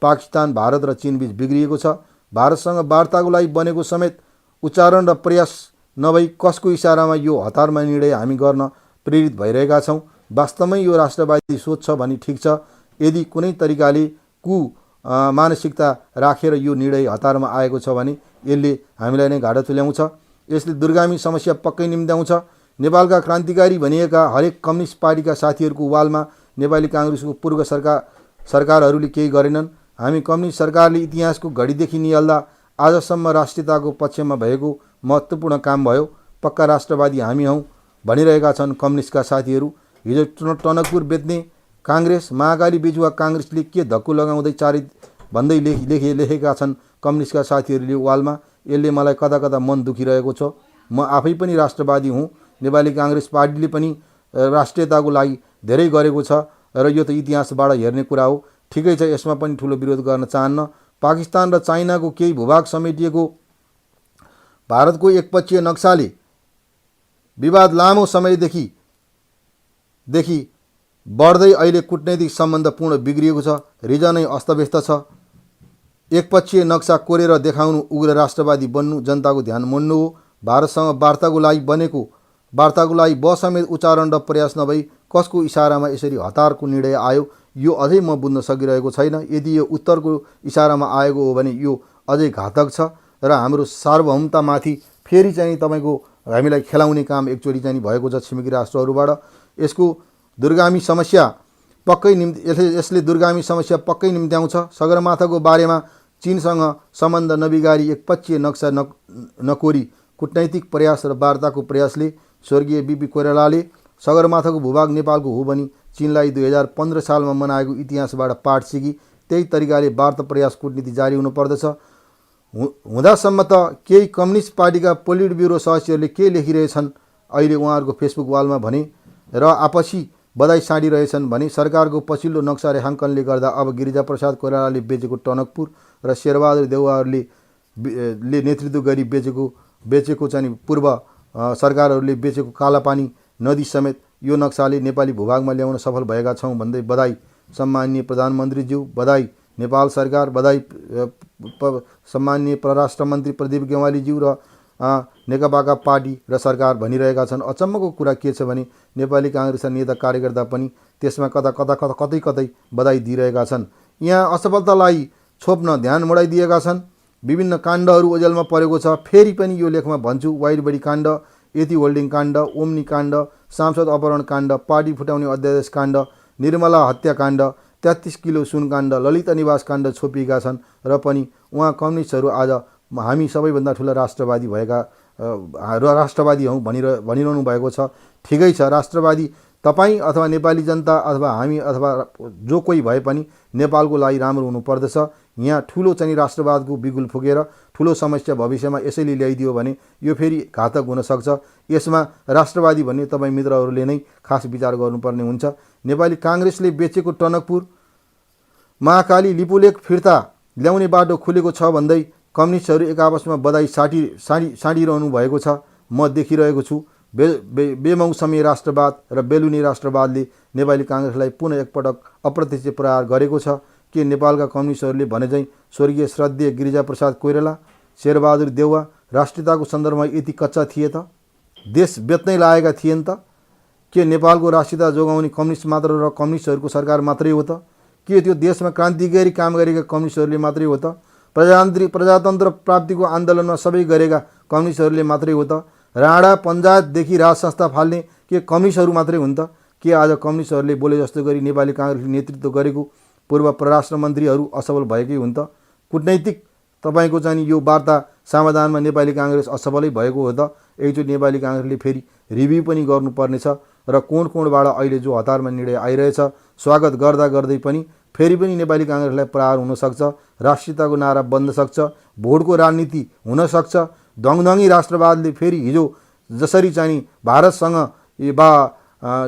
पाकिस्तान, भारत र चीनबीच बिग्रिएको छ। भारतसँग वार्ताको लागि बनेको समेत उच्चारण र प्रयास नभई कसको इसारामा यो हतारमा निर्णय हामी गर्न प्रेरित भइरहेका छौँ। वास्तवमै यो राष्ट्रवादी सोच छ भने ठिक छ। यदि कुनै तरिकाले मानसिकता राखेर यो निर्णय हतारमा आएको छ भने यसले हामीलाई नै घाटा तुल्याउँछ। यसले दूरगामी समस्या पक्कै निम्त्याउँछ। नेपालका क्रान्तिकारी भनिएका हरेक कम्युनिस्ट पार्टीका साथीहरूको वालमा नेपाली काङ्ग्रेसको पूर्व सरकारहरूले केही गरेनन्। हामी कम्युनिस्ट सरकारले इतिहासको घडीदेखि निहाल्दा आजसम्म राष्ट्रियताको पक्षमा भएको महत्त्वपूर्ण काम भयो। पक्का राष्ट्रवादी हामी हौँ भनिरहेका छन् कम्युनिस्टका साथीहरू। हिजो टनकपुर बेच्ने काङ्ग्रेस, महाकाली बेजुवा काङ्ग्रेसले के धक्कु लगाउँदै चारै भन्दै लेखेका छन् कम्युनिस्टका साथीहरूले वालमा। यसले मलाई कता कता मन दुखिरहेको छ। म आफै पनि राष्ट्रवादी हुँ। नेपाली काङ्ग्रेस पार्टीले पनि राष्ट्रियताको लागि धेरै गरेको छ र यो त इतिहासबाट हेर्ने कुरा हो। ठिकै छ, यसमा पनि ठुलो विरोध गर्न चाहन्न। पाकिस्तान र चाइनाको केही भूभाग समेटिएको भारतको एकपक्षीय नक्साले विवाद लामो समयदेखि बढ्दै अहिले कूटनैतिक सम्बन्ध पूर्ण बिग्रिएको छ। रिजनै अस्तव्यस्त छ। एकपक्षीय नक्सा कोरेर देखाउनु, उग्र राष्ट्रवादी बन्नु, जनताको ध्यान मोड्नु हो। भारतसँग वार्ताको लागि बसमेत उच्चारण र प्रयास नभई कसको इसारामा यसरी हतारको निर्णय आयो यो अझै म बुझ्न सकिरहेको छैन। यदि यो उत्तरको इसारामा आएको हो भने यो अझै घातक छ र हाम्रो सार्वभौमतामाथि फेरि चाहिँ तपाईँको हामीलाई खेलाउने काम एकचोटि चाहिँ भएको छ छिमेकी राष्ट्रहरूबाट। यसले दूरगामी समस्या पक्कै निम्त्याउँछ। सगरमाथाको बारेमा चीनसँग सम्बन्ध नबिगारी एकपक्षीय नक्सा नकोरी कूटनैतिक प्रयास र वार्ताको प्रयासले स्वर्गीय बीपी कोइरालाले सगरमाथाको भूभाग नेपालको हो भनी चीनलाई 2015 सालमा मनाएको इतिहासबाट पाठ सिकी त्यही तरिकाले वार्ता प्रयास कूटनीति जारी हुनुपर्दछ। हुँदासम्म त केही कम्युनिस्ट पार्टीका पोलिट ब्युरो सदस्यहरूले के लेखिरहेछन् अहिले उहाँहरूको फेसबुक वालमा भने र आपसी बधाई साँडिरहेछन् भने सरकारको पछिल्लो नक्सा रेखाङ्कनले गर्दा अब गिरिजाप्रसाद कोइरालाले बेचेको टनकपुर र शेरबहादुर देउवाहरूले नेतृत्व गरी बेचेको चाहिँ पूर्व सरकारहरूले बेचेको कालापानी नदी समेत यो नक्साले नेपाली भूभागमा ल्याउन सफल भएका छौँ भन्दै बधाई सम्माननीय प्रधानमन्त्रीज्यू, बधाई नेपाल सरकार, बधाई सम्माननीय परराष्ट्र मन्त्री प्रदीप गेवालीज्यू र नेकपाका पार्टी र सरकार भनिरहेका छन्। अचम्मको कुरा के छ भने नेपाली काङ्ग्रेसका नेता कार्यकर्ता पनि त्यसमा कतै बधाई दिइरहेका छन्। यहाँ असफलतालाई छोप्न ध्यान मोडाइदिएका छन्। विभिन्न काण्डहरू ओझेलमा परेको छ। फेरि पनि यो लेखमा भन्छु, वाइडबडी काण्ड, यति होल्डिङ काण्ड, ओम्नी काण्ड, सांसद अपहरण काण्ड, पार्टी फुटाउने अध्यादेश काण्ड, निर्मला हत्याकाण्ड, 33 किलो सुन काण्ड, ललिता निवास काण्ड छोपिएका छन् र पनि उहाँ कम्युनिस्टहरू आज हामी सबैभन्दा ठुला राष्ट्रवादी हौँ भनिरहनु भएको छ। ठिकै छ, राष्ट्रवादी तपाईँ अथवा नेपाली जनता अथवा हामी अथवा जो कोही भए पनि नेपालको लागि राम्रो हुनुपर्दछ। यहाँ ठुलो चाहिँ राष्ट्रवादको बिगुल फुकेर ठुलो समस्या भविष्यमा यसैले ल्याइदियो भने यो फेरि घातक हुनसक्छ। यसमा राष्ट्रवादी भन्ने तपाईँ मित्रहरूले नै खास विचार गर्नुपर्ने हुन्छ। नेपाली काङ्ग्रेसले बेचेको टनकपुर, महाकाली, लिपुलेख फिर्ता ल्याउने बाटो खुलेको छ भन्दै कम्युनिस्टहरू एक आपसमा बधाई साँडिरहनु भएको छ। म देखिरहेको छु। बेमौसमी राष्ट्रवाद र बेलुनी राष्ट्रवादले नेपाली काङ्ग्रेसलाई पुनः एकपटक अप्रत्यक्ष प्रहार गरेको छ। के नेपालका कम्युनिस्टहरूले भने चाहिँ स्वर्गीय श्रद्धेय गिरिजाप्रसाद कोइराला, शेरबहादुर देउवा राष्ट्रियताको सन्दर्भमा यति कच्चा थिए त? देश बेच्नै लागेका थिएन त? के नेपालको राष्ट्रियता जोगाउने कम्युनिस्ट मात्र र कम्युनिस्टहरूको सरकार मात्रै हो त? के त्यो देशमा क्रान्तिकारी काम गरेका कम्युनिस्टहरूले मात्रै हो त? प्रजातन्त्र प्राप्तिको आन्दोलनमा सबै गरेका कम्युनिस्टहरूले मात्रै हो त? राणा पञ्चायतदेखि राज संस्था फाल्ने के कम्युनिस्टहरू मात्रै हुन् त? के आज कम्युनिस्टहरूले बोले जस्तो गरी नेपाली काङ्ग्रेसले नेतृत्व गरेको पूर्व परराष्ट्र मन्त्रीहरू असफल भएकै हुन् त? कूटनैतिक तपाईँको चाहिँ यो वार्ता समाधानमा नेपाली काङ्ग्रेस असफलै भएको हो त? एकचोटि नेपाली काङ्ग्रेसले फेरि रिभ्यू पनि गर्नुपर्नेछ र कोणबाट अहिले जो हतारमा निर्णय आइरहेछ स्वागत गर्दै पनि फेरि पनि नेपाली काङ्ग्रेसलाई प्रहार हुनसक्छ। राष्ट्रियताको नारा बन्न सक्छ। भोटको राजनीति हुनसक्छ। दङदङी राष्ट्रवादले फेरि हिजो जसरी चाहिँ भारतसँग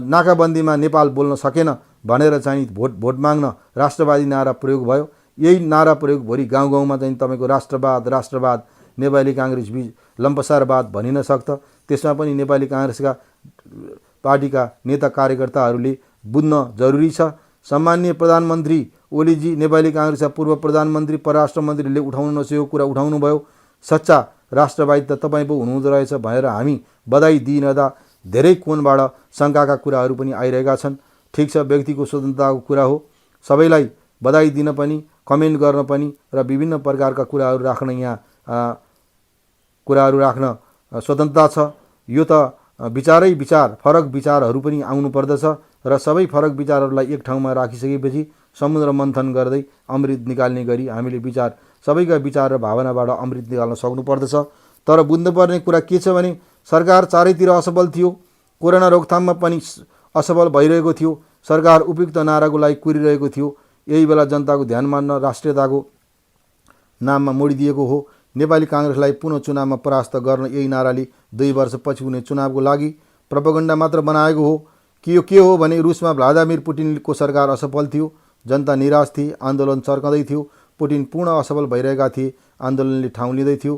नाकाबन्दीमा नेपाल बोल्न सकेन भनेर चाहिँ भोट माग्न राष्ट्रवादी नारा प्रयोग भयो। यही नारा प्रयोग भोलि गाउँ गाउँमा चाहिँ तपाईँको राष्ट्रवाद नेपाली काङ्ग्रेस बीच लम्पसारवाद भनिन सक्छ। त्यसमा पनि नेपाली काङ्ग्रेसका पार्टीका नेता कार्यकर्ताहरूले बुझ्न जरुरी छ। सम्माननीय प्रधानमन्त्री ओलीजी, नेपाली काङ्ग्रेसका पूर्व प्रधानमन्त्री परराष्ट्र मन्त्रीले उठाउन नसकेको कुरा उठाउनु भयो। सच्चा राष्ट्रवादी त तपाईँ पो हुनुहुँदो रहेछ भनेर हामी बधाई दिइरहँदा धेरै कोणबाट शङ्काका कुराहरू पनि आइरहेका छन्। ठिक छ, व्यक्तिको स्वतन्त्रताको कुरा हो, सबैलाई बधाई दिन पनि कमेन्ट गर्न पनि र विभिन्न प्रकारका कुराहरू राख्न स्वतन्त्रता छ। यो त विचार फरक विचारहरू पनि आउनु पर्दछ र सबै फरक विचारहरूलाई एक ठाउँमा राखिसकेपछि समुद्र मन्थन गर्दै अमृत निकाल्ने गरी हामीले सबैका विचार र भावनाबाट अमृत निकाल्न सक्नुपर्दछ। तर बुझ्नुपर्ने कुरा के छ भने सरकार चारैतिर असफल थियो। कोरोना रोकथाममा पनि असफल भइरहेको थियो। सरकार उपयुक्त नाराको लागि कुरिरहेको थियो। यही बेला जनताको ध्यान मान्न राष्ट्रियताको नाममा मोडिदिएको हो। नेपाली काङ्ग्रेसलाई पुनः चुनावमा परास्त गर्न यही नाराले 2 वर्षपछि हुने चुनावको लागि प्रोपगन्डा मात्र बनाएको हो। के हो भने रुसमा भ्लादिमिर पुटिनको सरकार असफल थियो, जनता निराश थिए, आन्दोलन चर्कँदै थियो, पुटिन पूर्ण असफल भइरहेका थिए, आन्दोलनले ठाउँ लिँदै थियो।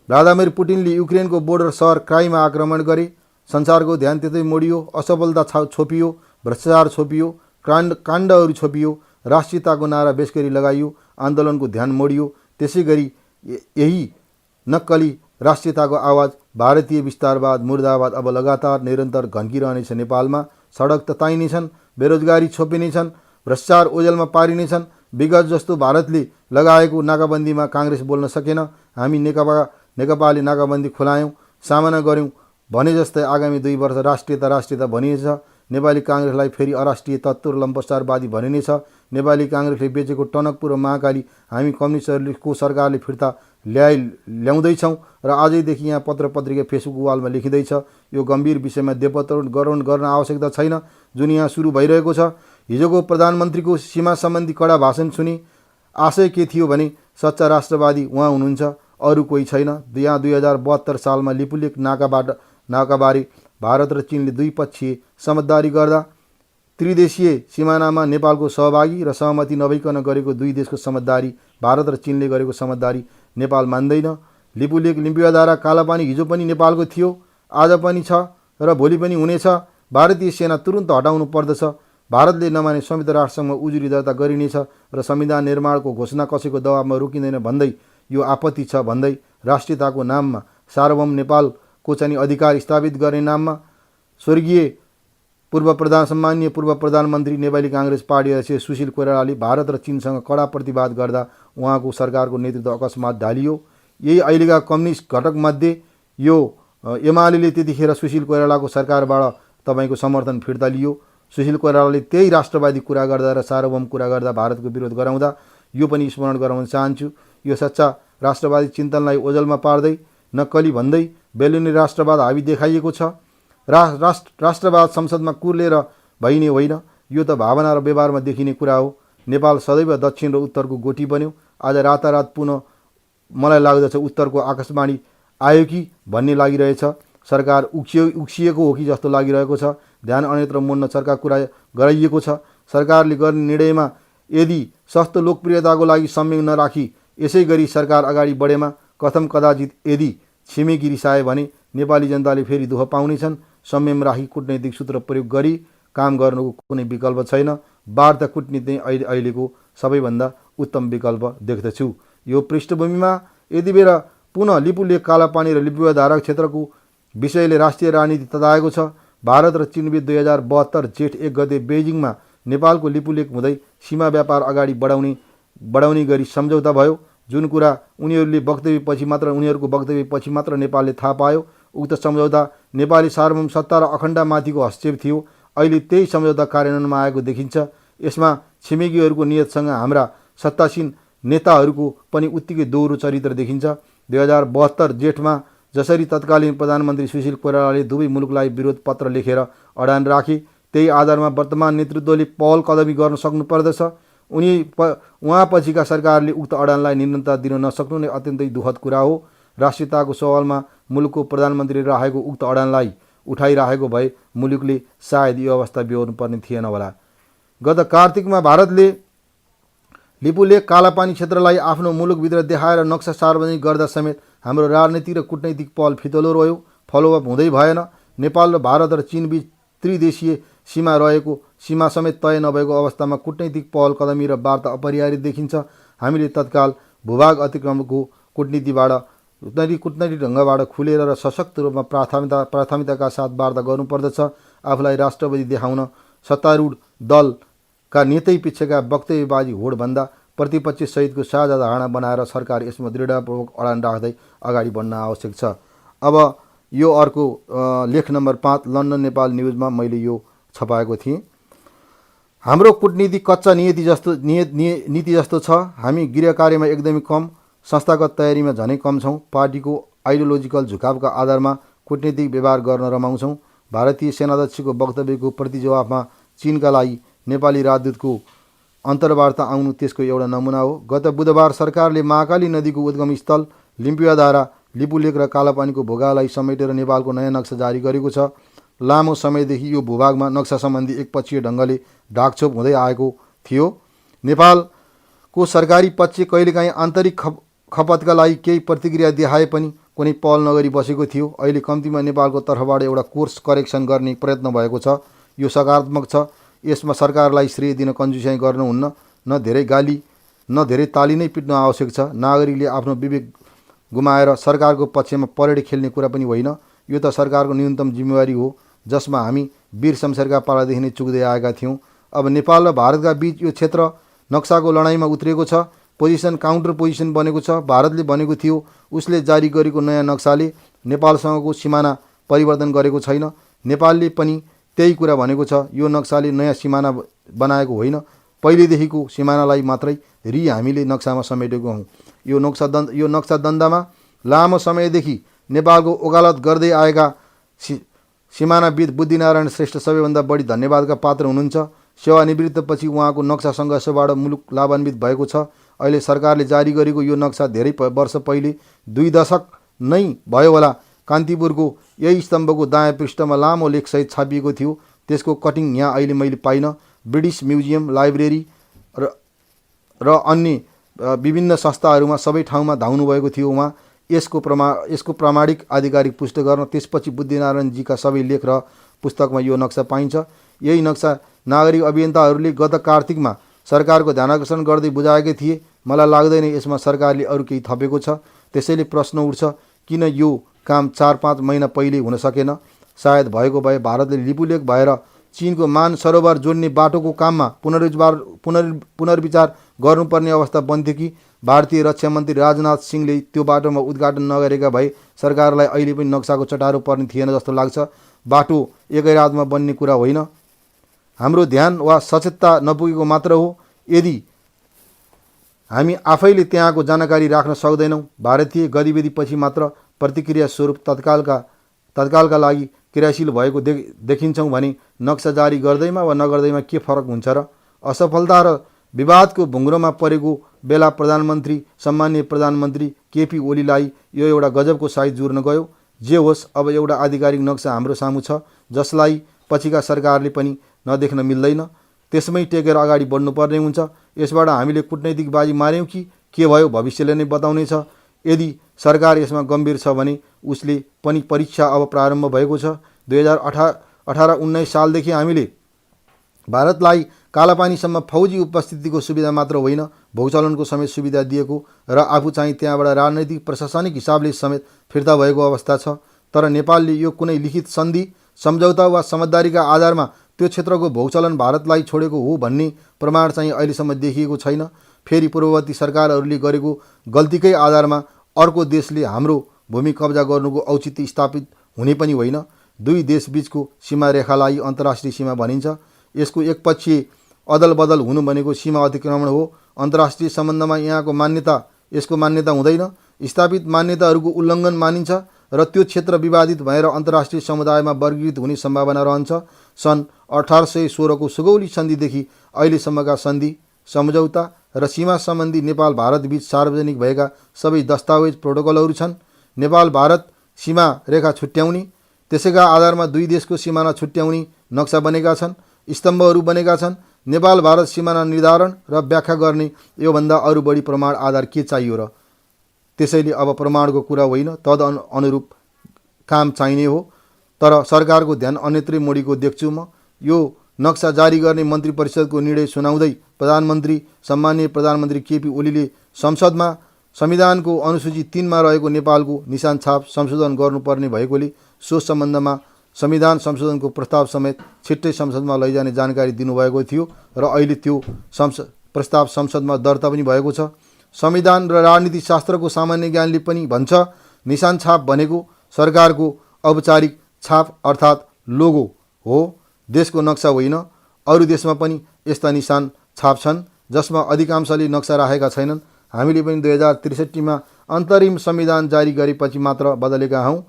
भ्लादिमिर पुटिनले युक्रेनको बोर्डर सहर क्राइममा आक्रमण गरे, संसारको ध्यान त्यतै मोडियो, असफलता छोपियो, भ्रष्टाचार छोपियो, काण्डहरू छोपियो, राष्ट्रियताको नारा बेसगरी लगाइयो, आन्दोलनको ध्यान मोडियो। त्यसै गरी यही नक्कली राष्ट्रियताको आवाज भारतीय विस्तारवाद मुर्दाबाद अब लगातार निरन्तर घन्किरहनेछ। नेपालमा सडक तताइनेछन्, बेरोजगारी छोपिनेछन्, भ्रष्टाचार ओझेलमा पारिनेछन्। विगत जस्तो भारतले लगाएको नाकाबन्दीमा काङ्ग्रेस बोल्न सकेन। हामी नेकपाले नाकाबन्दी खुलायौँ, सामना गऱ्यौँ भने जस्तै आगामी 2 वर्ष राष्ट्रियता भनिनेछ। नेपाली काङ्ग्रेसलाई फेरि अराष्ट्रिय तत्त्व र लम्पसारवादी भनिनेछ। नेपाली काङ्ग्रेसले बेचेको टनकपुर र महाकाली हामी कम्युनिस्टहरूको सरकारले फिर्ता ल्याउँदैछौँ र आजैदेखि यहाँ पत्र पत्रिका फेसबुक वालमा लेखिँदैछ। यो गम्भीर विषयमा देवोत्तरण गर्न आवश्यकता छैन जुन यहाँ सुरु भइरहेको छ। हिजोको प्रधानमन्त्रीको सीमा सम्बन्धी कडा भाषण सुनि आशय के थियो भने सच्चा राष्ट्रवादी उहाँ हुनुहुन्छ, अरू कोही छैन। यहाँ 2072 सालमा लिपुलेक नाकाबारे भारत र चीनले द्विपक्षीय समझदारी गर्दा त्रिदेशीय सिमानामा नेपालको सहभागी र सहमति नभइकन गरेको 2 देशको समझदारी, भारत र चीनले गरेको समझदारी नेपाल मान्दैन। लिपुलेक लिम्बुवाधारा कालापानी हिजो पनि नेपालको थियो, आज पनि छ र भोलि पनि हुनेछ। भारतीय सेना तुरुन्त हटाउनु पर्दछ। भारतले नमाने संयुक्त राष्ट्रसङ्घमा उजुरी दर्ता गरिनेछ र संविधान निर्माणको घोषणा कसैको दबावमा रोकिँदैन भन्दै यो आपत्ति छ भन्दै राष्ट्रियताको नाममा सार्वभौम नेपालको चाहिँ अधिकार स्थापित गर्ने नाममा स्वर्गीय सम्माननीय पूर्व प्रधानमन्त्री नेपाली काङ्ग्रेस पार्टी अध्यक्ष सुशील कोइरालाले भारत र चीनसँग कडा प्रतिवाद गर्दा उहाँको सरकारको नेतृत्व अकस्मात ढालियो। यही अहिलेका कम्युनिस्ट घटकमध्ये यो एमाले त्यतिखेर सुशील कोइरालाको सरकारबाट तपाईँको समर्थन फिर्ता लियो। सुशील कोइरालाले त्यही राष्ट्रवादी कुरा गर्दा र सार्वभौम कुरा गर्दा भारतको विरोध गराउँदा यो पनि स्मरण गराउन चाहन्छु। यो सच्चा राष्ट्रवादी चिन्तनलाई ओझलमा पार्दै नक्कली भन्दै बेलुनी राष्ट्रवाद हावी देखाइएको छ। राष्ट्रवाद संसदमा कुर्लेर भइने होइन, यो त भावना र व्यवहारमा देखिने कुरा हो। नेपाल सदैव दक्षिण र उत्तरको गोटी बन्यो। आज रातारात पुनः मलाई लाग्दछ उत्तरको आकाशवाणी आयो कि भन्ने लागिरहेछ। सरकार उक्सिएको हो कि जस्तो लागिरहेको छ। ध्यान अन्यत्र मोड्न चर्का कुरा गराइएको छ। सरकारले गर्ने निर्णयमा यदि सस्तो लोकप्रियताको लागि संयम नराखी यसै गरी सरकार अगाडि बढेमा कथम कदाचित यदि छिमेकी रिसाए भने नेपाली जनताले फेरि दुःख पाउनेछन्। संयम राखी कूटनैतिक सूत्र प्रयोग गरी काम गर्नुको कुनै विकल्प छैन। वार्ता कूटनीति अहिलेको सबैभन्दा उत्तम विकल्प देख्दछु। यो पृष्ठभूमिमा यति बेर पुनः लिपुलेक कालापानी र लिम्बुवाधारा क्षेत्रको विषयले राष्ट्रिय राजनीति तताएको छ। भारत र चीनबीच 2072 जेठ 1 गते बेजिङमा नेपालको लिपुलेक हुँदै सीमा व्यापार अगाडि बढाउने गरी सम्झौता भयो। जुन कुरा उनीहरूको वक्तव्यपछि मात्र नेपालले थाहा पायो। उक्त सम्झौता नेपाली सार्वभौम सत्ता र अखण्डतामाथिको हस्तक्षेप थियो। अहिले त्यही सम्झौता कार्यान्वयनमा आएको देखिन्छ। यसमा छिमेकीहरूको नियतसँग हाम्रा सत्तासीन नेताहरूको पनि उत्तिकै दोहोरो चरित्र देखिन्छ। 2072 जेठमा जसरी तत्कालीन प्रधानमन्त्री सुशील कोइरालाले दुवै मुलुकलाई विरोध पत्र लेखेर अडान राखे, त्यही आधारमा वर्तमान नेतृत्वले पहल कदमी गर्न सक्नुपर्दछ। उहाँपछिका सरकारले उक्त अडानलाई निरन्तरता दिन नसक्नु नै अत्यन्तै दुःखद कुरा हो। राष्ट्रियताको सवालमा मुलुकको प्रधानमन्त्री रहेको उक्त अडानलाई उठाइरहेको भए मुलुकले सायद यो अवस्था बेहोर्नु पर्ने थिएन होला। गत कार्तिकमा भारतले लिपुलेक कालापानी क्षेत्रलाई आफ्नो मुलुकभित्र देखाएर नक्सा सार्वजनिक गर्दा समेत हाम्रो राजनीतिक र कूटनैतिक पहल फितलो रह्यो, फलोअप हुँदै भएन। नेपाल र भारत र चीनबीच त्रिदेशीय सीमा रहेको, सीमा समेत तय नभएको अवस्थामा कूटनैतिक पहल कदमी र वार्ता अपरिहार्य देखिन्छ। हामीले तत्काल भूभाग अतिक्रमणको कूटनीतिबाट कूटनैतिक ढङ्गबाट खुलेर र सशक्त रूपमा प्राथमिकताका साथ वार्ता गर्नुपर्दछ। आफूलाई राष्ट्रवादी देखाउन सत्तारूढ दलका नेतै पिच्छेका वक्तव्यबाजी होडभन्दा प्रतिपक्ष सहितको साझा धारणा बनाएर सरकार यसमा दृढतापूर्वक अडान राख्दै अगाडि बढ्न आवश्यक छ। अब यो अर्को लेख नम्बर 5 लन्डन नेपाल न्युजमा मैले यो छपाएको थिएँ। हाम्रो कूटनीति कच्चा नीति जस्तो छ। हामी गृह कार्यमा एकदमै कम, संस्थागत तयारीमा झनै कम छौँ। पार्टीको आइडियोलोजिकल झुकावका आधारमा कूटनीतिक व्यवहार गर्न रमाउँछौँ। भारतीय सेनाध्यक्षको वक्तव्यको प्रतिजवाफमा चीनका लागि नेपाली राजदूतको अन्तर्वार्ता आउनु त्यसको एउटा नमुना हो। गत बुधबार सरकारले महाकाली नदीको उद्गम स्थल लिम्पियाधारा, लिपुलेक र कालापानीको भूभागलाई समेटेर नेपालको नयाँ नक्सा जारी गरेको छ। लामो समयदेखि यो भूभागमा नक्सा सम्बन्धी एकपक्षीय ढङ्गले ढाकछोप हुँदै आएको थियो। नेपालको सरकारी पक्ष कहिलेकाहीँ आन्तरिक खपतका लागि केही प्रतिक्रिया देखाए पनि कुनै पहल नगरी बसेको थियो। अहिले कम्तीमा नेपालको तर्फबाट एउटा कोर्स करेक्सन गर्ने प्रयत्न भएको छ। यो सकारात्मक छ। यसमा सरकारलाई श्रेय दिन कन्जुस्याइ गर्नुहुन्न। न धेरै गाली न धेरै ताली नै पिट्न आवश्यक छ। नागरिकले आफ्नो विवेक गुमाएर सरकारको पक्षमा परेड खेल्ने कुरा पनि होइन। यो त सरकारको न्यूनतम जिम्मेवारी हो, जसमा हामी वीर शमशेरका पालादेखि नै चुक्दै आएका थियौँ। अब नेपाल र भारतका बीच यो क्षेत्र नक्साको लडाइँमा उत्रेको छ। पोजिसन काउन्टर पोजिसन बनेको छ। भारतले भनेको थियो उसले जारी गरेको नयाँ नक्साले नेपालसँगको सिमाना परिवर्तन गरेको छैन। नेपालले पनि त्यही कुरा भनेको छ। यो नक्साले नयाँ सिमाना बनाएको होइन, पहिलेदेखिको सिमानालाई मात्रै हामीले नक्सामा समेटेको हौँ। यो नक्सा दण्डमा लामो समयदेखि नेपालको ओकालत गर्दै आएका सिमानाविद बुद्धिनारायण श्रेष्ठ सबैभन्दा बढी धन्यवादका पात्र हुनुहुन्छ। सेवानिवृत्तपछि उहाँको नक्सा सङ्घर्षबाट मुलुक लाभान्वित भएको छ। अहिले सरकारले जारी गरेको यो नक्सा धेरै वर्ष पहिले 2 दशक नै भयो होला कान्तिपुरको यही स्तम्भको दायाँ पृष्ठमा लामो लेखसहित छापिएको थियो। त्यसको कटिङ यहाँ अहिले मैले पाइनँ। ब्रिटिस म्युजियम, लाइब्रेरी र अन्य विभिन्न संस्थाहरूमा सबै ठाउँमा धाउनुभएको थियो उहाँ। यसको प्रामाणिक आधिकारिक पुष्टि गर्न त्यसपछि बुद्धिनारायणजीका सबै लेख र पुस्तकमा यो नक्सा पाइन्छ। यही नक्सा नागरिक अभियन्ताहरूले गत कार्तिकमा सरकारको ध्यानाकर्षण गर्दै बुझाएकै थिए। मलाई लाग्दैन यसमा सरकारले अरू केही थपेको छ। त्यसैले प्रश्न उठ्छ, किन यो काम 4-5 महिना पहिले हुन सकेन? सायद भएको भए भारतले लिपुलेक भएर चीनको मान सरोवर जोड्ने बाटोको काममा पुनर्विचार गर्नुपर्ने अवस्था बन्थ्यो कि? भारतीय रक्षा मन्त्री राजनाथ सिंहले त्यो बाटोमा उद्घाटन नगरेका भए सरकारलाई अहिले पनि नक्साको चटारो पर्ने थिएन जस्तो लाग्छ। बाटो एकै रातमा बन्ने कुरा होइन। हाम्रो ध्यान वा सचेतता नपुगेको मात्र हो। यदि हामी आफैले त्यहाँको जानकारी राख्न सक्दैनौँ, भारतीय गतिविधिपछि मात्र प्रतिक्रिया स्वरूप तत्कालका लागि क्रियाशील भएको देखिन्छौँ भने नक्सा जारी गर्दैमा वा नगर्दैमा के फरक हुन्छ र? असफलता र विवादको भुङ्ग्रोमा परेको बेला सम्माननीय प्रधानमन्त्री केपी ओलीलाई यो एउटा गजबको साइज जुर्न गयो। जे होस्, अब एउटा आधिकारिक नक्सा हाम्रो सामु छ, जसलाई पछिका सरकारले पनि नदेख्न मिल्दैन। त्यसमै टेकेर अगाडि बढ्नुपर्ने हुन्छ। यसबाट हामीले कूटनैतिक बाजी मार्यौँ कि के भयो भविष्यले नै बताउनेछ। यदि सरकार यसमा गम्भीर छ भने उसले पनि परीक्षा अब प्रारम्भ भएको छ। 2018-19 सालदेखि हामीले भारतलाई कालापानीसम्म फौजी उपस्थितिको सुविधा मात्र होइन, भूचलनको समेत सुविधा दिएको र आफू चाहिँ त्यहाँबाट राजनैतिक प्रशासनिक हिसाबले समेत फिर्ता भएको अवस्था छ। तर नेपालले यो कुनै लिखित सन्धि, सम्झौता वा समझदारीका आधारमा त्यो क्षेत्रको भूचलन भारतलाई छोडेको हो भन्ने प्रमाण चाहिँ अहिलेसम्म देखिएको छैन। फेरि पूर्ववर्ती सरकारहरूले गरेको गल्तीकै आधारमा अर्को देशले हाम्रो भूमि कब्जा गर्नुको औचित्य स्थापित हुने पनि होइन। दुई देशबीचको सीमा रेखालाई अन्तर्राष्ट्रिय सीमा भनिन्छ। यसको एकपक्षीय अदल बदल हुनु भनेको सीमा अतिक्रमण हो। अन्तर्राष्ट्रिय सम्बन्धमा यसको मान्यता हुँदैन। स्थापित मान्यताहरूको उल्लङ्घन मानिन्छ र त्यो क्षेत्र विवादित भएर अन्तर्राष्ट्रिय समुदायमा वर्गीकृत हुने सम्भावना रहन्छ। सन् 1816 को सुगौली सन्धिदेखि अहिलेसम्मका सन्धि, सम्झौता र सीमा सम्बन्धी नेपाल भारत बीच सार्वजनिक भएका सबै दस्तावेज प्रोटोकलहरू छन्। नेपाल भारत सीमा रेखा छुट्याउने, त्यसैका आधारमा दुई देशको सिमाना छुट्याउने नक्सा बनेका छन्, स्तम्भहरू बनेका छन्। नेपाल भारत सिमाना निर्धारण र व्याख्या गर्ने योभन्दा अरू बढी प्रमाण आधार के चाहियो र? त्यसैले अब प्रमाणको कुरा होइन, तद अनुरूप काम चाहिने हो। तर सरकारको ध्यान अन्यत्रै मोडेको देख्छु म। यो नक्सा जारी गर्ने मन्त्री परिषदको निर्णय सुनाउँदै प्रधानमन्त्री सम्माननीय प्रधानमन्त्री केपी ओलीले संसदमा संविधानको अनुसूची 3 मा रहेको नेपालको निशान छाप संशोधन गर्नुपर्ने भएकोले सो सम्बन्धमा संविधान संशोधनको प्रस्ताव समेत छिट्टै संसदमा लैजाने जानकारी दिनुभएको थियो र अहिले त्यो प्रस्ताव संसदमा दर्ता पनि भएको छ। संविधान र राजनीति शास्त्रको सामान्य ज्ञानले पनि भन्छ निशान छाप भनेको सरकारको औपचारिक छाप अर्थात् लोगो हो, देशको नक्सा होइन। अरू देशमा पनि यस्ता निशान छाप छन् जसमा अधिकांशले नक्सा राखेका छैनन्। हामीले पनि 2063 मा अन्तरिम संविधान जारी गरेपछि मात्र बदलेका हौँ।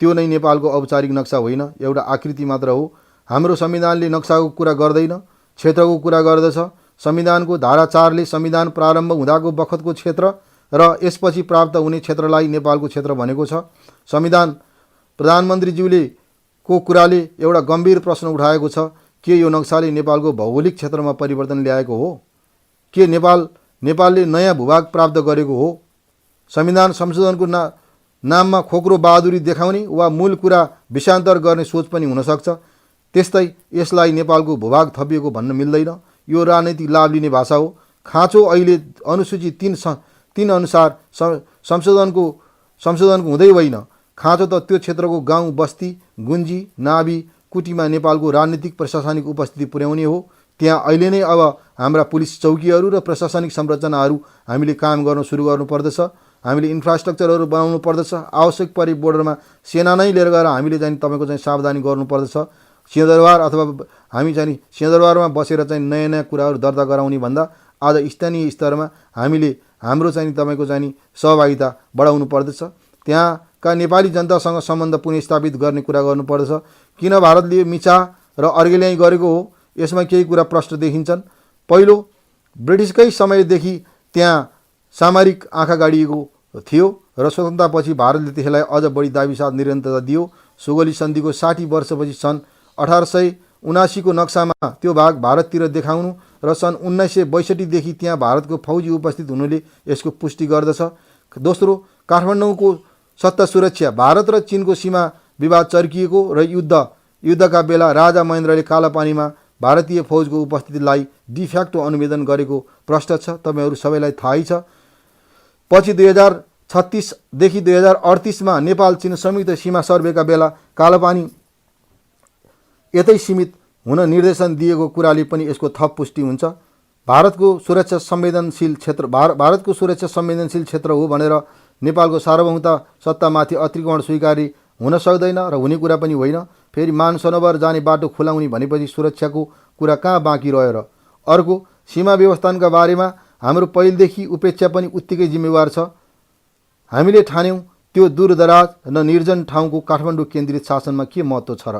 त्यो नै नेपालको औपचारिक नक्सा होइन, एउटा आकृति मात्र हो। हाम्रो संविधानले नक्साको कुरा गर्दैन, क्षेत्रको कुरा गर्दछ। संविधानको धारा 4 ले संविधान प्रारम्भ हुँदाको बखतको क्षेत्र र यसपछि प्राप्त हुने क्षेत्रलाई नेपालको क्षेत्र भनेको छ। संविधान प्रधानमन्त्रीज्यूले को कुराले एउटा गम्भीर प्रश्न उठाएको छ, के यो नक्साले नेपालको भौगोलिक क्षेत्रमा परिवर्तन ल्याएको हो? के नेपालले नयाँ भूभाग प्राप्त गरेको हो? संविधान संशोधनको नाममा खोक्रो बहादुरी देखाउने वा मूल कुरा विषयान्तर गर्ने सोच पनि हुनसक्छ। त्यस्तै यसलाई नेपालको भूभाग थपिएको भन्न मिल्दैन। यो राजनीतिक लाभ लिने भाषा हो। खाँचो अहिले अनुसूची 3 अनुसार संशोधनको हुँदै होइन। खाँचो त त्यो क्षेत्रको गाउँ बस्ती गुन्जी नाभी कुटीमा नेपालको राजनीतिक प्रशासनिक उपस्थिति पुर्याउने हो। त्यहाँ अहिले नै अब हाम्रा पुलिस चौकीहरू र प्रशासनिक संरचनाहरू हामीले काम गर्न सुरु गर्नुपर्दछ। हामीले इन्फ्रास्ट्रक्चरहरू बनाउनु पर्दछ। आवश्यक परे बोर्डरमा सेना नै लिएर गएर हामीले चाहिँ तपाईको चाहिँ सावधानी गर्नुपर्दछ। सिंहदरबार अथवा हामी चाहिँ सिंहदरबारमा बसेर चाहिँ नयाँ नयाँ कुराहरू दर्ता गराउने भन्दा आज स्थानीय स्तरमा हामीले हाम्रो चाहिँ तपाईको चाहिँ सहभागिता बढाउनु पर्दछ। त्यहाँका नेपाली जनतासँग सम्बन्ध पुनर्स्थापित गर्ने कुरा गर्नुपर्दछ। किन भारतले मिचा र अर्गेल्याई गरेको हो? यसमा केही कुरा प्रश्न देखिन्छन्। पहिलो, ब्रिटिसकै समयदेखि त्यहाँ सामरिक आँखा गाडिएको थियो र स्वतन्त्रतापछि भारतले त्यसलाई अझ बढी दाबीसाथ निरन्तरता दियो। सोगली सन्धिको 60 वर्षपछि सन् 1879 को नक्सामा त्यो भाग भारततिर देखाउनु र सन् 1962 देखि त्यहाँ भारतको फौजी उपस्थित हुनुले यसको पुष्टि गर्दछ। दोस्रो, काठमाडौँको सत्ता सुरक्षा, भारत र चीनको सीमा विवाद चर्किएको र युद्धका बेला राजा महेन्द्रले कालापानीमा भारतीय फौजको उपस्थितिलाई डिफ्याक्टो अनुमोदन गरेको प्रश्न छ। तपाईहरू सबैलाई थाहै छ। पछि 2036 देखि 2038 मा नेपाल चीन संयुक्त सीमा सर्वेका बेला कालापानी यतै सीमित हुन निर्देशन दिएको कुराले पनि यसको थप पुष्टि हुन्छ। भारतको सुरक्षा संवेदनशील क्षेत्र हो भनेर नेपालको सार्वभौमता सत्तामाथि अतिक्रमण स्वीकार्य हुन सक्दैन र हुने कुरा पनि होइन। फेरि मान सरोवर जाने बाटो खुलाउने भनेपछि सुरक्षाको कुरा कहाँ बाँकी रह्यो र? अर्को, सीमा व्यवस्थापनका बारेमा हाम्रो पहिलेदेखि उपेक्षा पनि उत्तिकै जिम्मेवार छ। हामीले ठान्यौँ त्यो दूरदराज र निर्जन ठाउँको काठमाडौँ केन्द्रित शासनमा के महत्त्व छ र?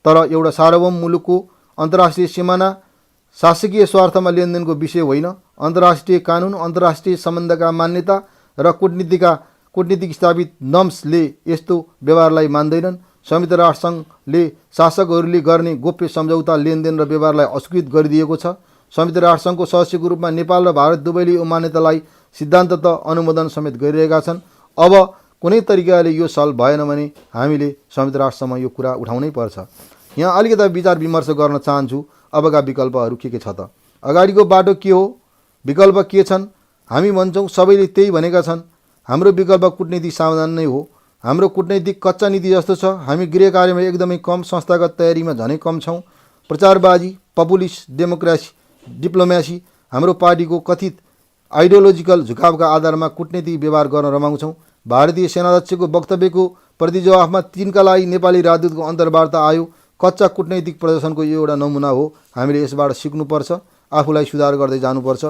तर एउटा सार्वभौम मुलुकको अन्तर्राष्ट्रिय सीमाना शासकीय स्वार्थमा लेनदेनको विषय होइन। अन्तर्राष्ट्रिय कानुन, अन्तर्राष्ट्रिय सम्बन्धका मान्यता र कूटनीतिक स्थापित नम्सले यस्तो व्यवहारलाई मान्दैनन्। संयुक्त राष्ट्रसङ्घले शासकहरूले गर्ने गोप्य सम्झौता लेनदेन र व्यवहारलाई अस्वीकृत गरिदिएको छ। संयुक्त राष्ट्रसङ्घको सदस्यको रूपमा नेपाल र भारत दुवैले यो मान्यतालाई सिद्धान्तत अनुमोदन समेत गरिरहेका छन्। अब कुनै तरिकाले यो सल भएन भने हामीले संयुक्त राष्ट्रसम्म यो कुरा उठाउनै पर्छ। यहाँ अलिकति विचार विमर्श गर्न चाहन्छु। अबका विकल्पहरू के छ त? अगाडिको बाटो के हो? विकल्प के छन्? हामी भन्छौँ सबैले त्यही भनेका छन्। हाम्रो विकल्प कूटनीतिक सावधान नै हो। हाम्रो कूटनीतिक कच्चा नीति जस्तो छ। हामी गृह कार्यमा एकदमै कम, संस्थागत तयारीमा झनै कम छौँ। प्रचारबाजी, पपुलिस्ट डिप्लोमेसी हाम्रो पार्टीको कथित आइडियोलोजिकल झुकावका आधारमा कूटनीतिक व्यवहार गर्न रमाउँछौँ। भारतीय सेनाध्यक्षको वक्तव्यको प्रतिजवाफमा चीनका लागि नेपाली राजदूतको अन्तर्वार्ता आयो। कच्चा कूटनैतिक प्रदर्शनको यो एउटा नमुना हो। हामीले यसबाट सिक्नुपर्छ, आफूलाई सुधार गर्दै जानुपर्छ।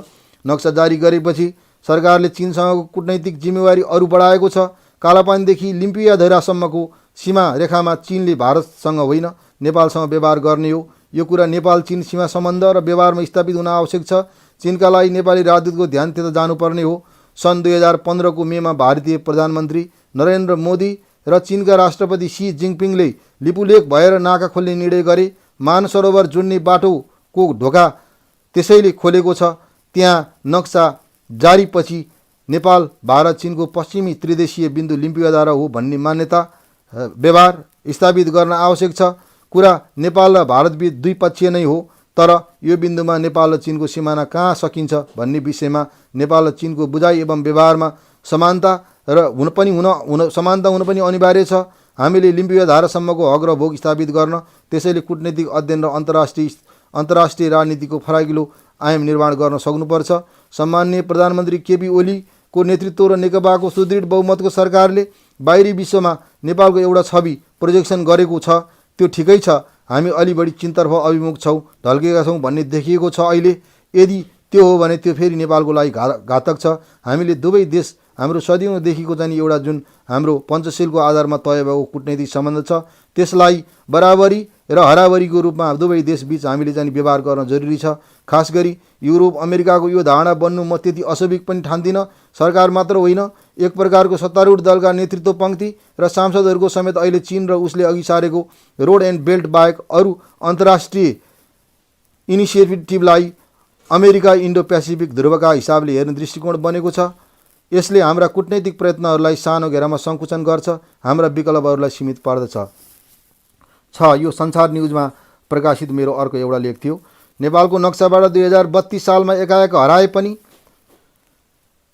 नक्सा जारी गरेपछि सरकारले चीनसँगको कूटनैतिक जिम्मेवारी अरू बढाएको छ। कालापानीदेखि लिम्पिया धैरासम्मको सीमा रेखामा चीनले भारतसँग होइन नेपालसँग व्यवहार गर्ने हो। यो कुरा नेपाल चीन सीमा सम्बन्ध र व्यवहारमा स्थापित हुन आवश्यक छ। चीनका लागि नेपाली राजदूतको ध्यान त्यता जानुपर्ने हो। सन् 2015 को मेमा भारतीय प्रधानमन्त्री नरेन्द्र मोदी र चीनका राष्ट्रपति सी जिङपिङले लिपुलेक भएर नाका खोल्ने निर्णय गरे। मानसरोवर जोड्ने बाटोको ढोका त्यसैले खोलेको छ। त्यहाँ नक्सा जारीपछि नेपाल भारत चीनको पश्चिमी त्रिदेशीय बिन्दु लिम्बुवाधारा हो भन्ने मान्यता व्यवहार स्थापित गर्न आवश्यक छ। कुरा नेपाल र भारतबीच द्विपक्षीय नै हो, तर यो बिन्दुमा नेपाल र चीनको सिमाना कहाँ सकिन्छ भन्ने विषयमा नेपाल र चीनको बुझाइ एवं व्यवहारमा समानता हुन पनि अनिवार्य छ। हामीले लिम्बुवाधारासम्मको हक र भोग स्थापित गर्न त्यसैले कूटनीतिक अध्ययन र अन्तर्राष्ट्रिय राजनीतिको फराकिलो आयाम निर्माण गर्न सक्नुपर्छ। सम्माननीय प्रधानमन्त्री केपी ओलीको नेतृत्व र नेकपाको सुदृढ बहुमतको सरकारले बाहिरी विश्वमा नेपालको एउटा छवि प्रोजेक्सन गरेको छ। त्यो ठिकै छ। हामी अलि बढी चीनतर्फ अभिमुख छौँ, ढल्केका छौँ भन्ने देखिएको छ अहिले। यदि त्यो हो भने त्यो फेरि नेपालको लागि घातक छ। हामीले दुवै देश हाम्रो सदियौँदेखिको चाहिँ एउटा जुन हाम्रो पञ्चशीलको आधारमा तय भएको कूटनैतिक सम्बन्ध छ, त्यसलाई बराबरी र हराबरीको रूपमा दुवै देशबीच हामीले चाहिँ व्यवहार गर्न जरुरी छ। खास गरी युरोप अमेरिकाको यो धारणा बन्नु म त्यति अस्वाभाविक पनि ठान्दिनँ। सरकार मात्र होइन, एक प्रकारको सत्तारूढ दलका नेतृत्व पङ्क्ति र सांसदहरूको समेत अहिले चीन र उसले अघि सारेको रोड एन्ड बेल्ट बाहेक अरू अन्तर्राष्ट्रिय इनिसिएटिभलाई अमेरिका इन्डो पेसिफिक ध्रुवका हिसाबले हेर्ने दृष्टिकोण बनेको छ। यसले हाम्रा कूटनैतिक प्रयत्नहरूलाई सानो घेरामा सङ्कुचन गर्छ, हाम्रा विकल्पहरूलाई सीमित पार्दछ। यो संसार न्युजमा प्रकाशित मेरो अर्को एउटा लेख थियो। नेपालको नक्साबाट 2032 सालमा एकाएक हराए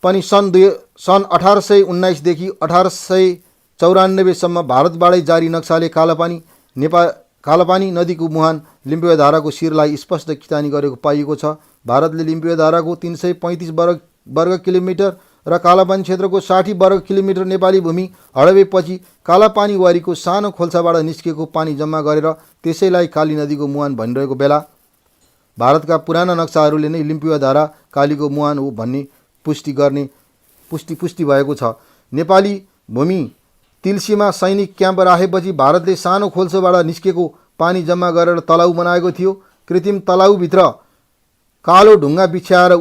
पनि सन् 1819 देखि 1894 सम्म भारतबाटै जारी नक्साले कालापानी नदीको मुहान लिम्बुवाधाराको शिरलाई स्पष्ट किचानी गरेको पाइएको छ। भारतले लिम्बुवाधाराको 335 वर्ग किलोमिटर र कालापानी क्षेत्रको 60 वर्ग किलोमिटर नेपाली भूमि हडपेपछि कालापानी वारीको सानो खोल्साबाट निस्केको पानी जम्मा गरेर त्यसैलाई काली नदीको मुहान भनिरहेको बेला भारतका पुराना नक्साहरूले नै लिम्बुवाधारा कालीको मुहान हो भन्ने पुष्टि भएको छ। नेपाली भूमि तिल्सीमा सैनिक क्याम्प राखेपछि भारतले सानो खोल्सोबाट निस्केको पानी जम्मा गरेर तलाउ बनाएको थियो। कृत्रिम तलाउभित्र कालो ढुङ्गा बिछ्याएर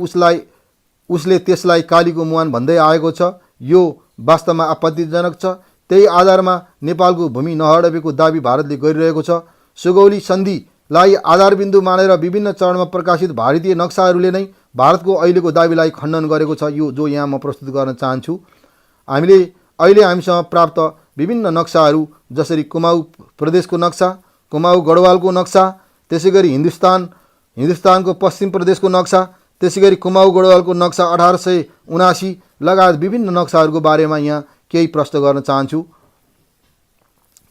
उसले त्यसलाई कालीको मुहान भन्दै आएको छ। यो वास्तवमा आपत्तिजनक छ। त्यही आधारमा नेपालको भूमि नहडपेको दाबी भारतले गरिरहेको छ। सुगौली सन्धिलाई आधारबिन्दु मानेर विभिन्न चरणमा प्रकाशित भारतीय नक्साहरूले नै भारतको अहिलेको दाबीलाई खण्डन गरेको छ। यो जो यहाँ म प्रस्तुत गर्न चाहन्छु। अहिले हामीसँग प्राप्त विभिन्न नक्साहरू जसरी कुमाऊ प्रदेशको नक्सा, कुमाऊ गढवालको नक्सा, त्यसै गरी हिन्दुस्तानको पश्चिम प्रदेशको नक्सा, त्यसै गरी कुमाऊ गढवालको नक्सा 1879 लगायत विभिन्न नक्साहरूको बारेमा यहाँ केही प्रश्न गर्न चाहन्छु।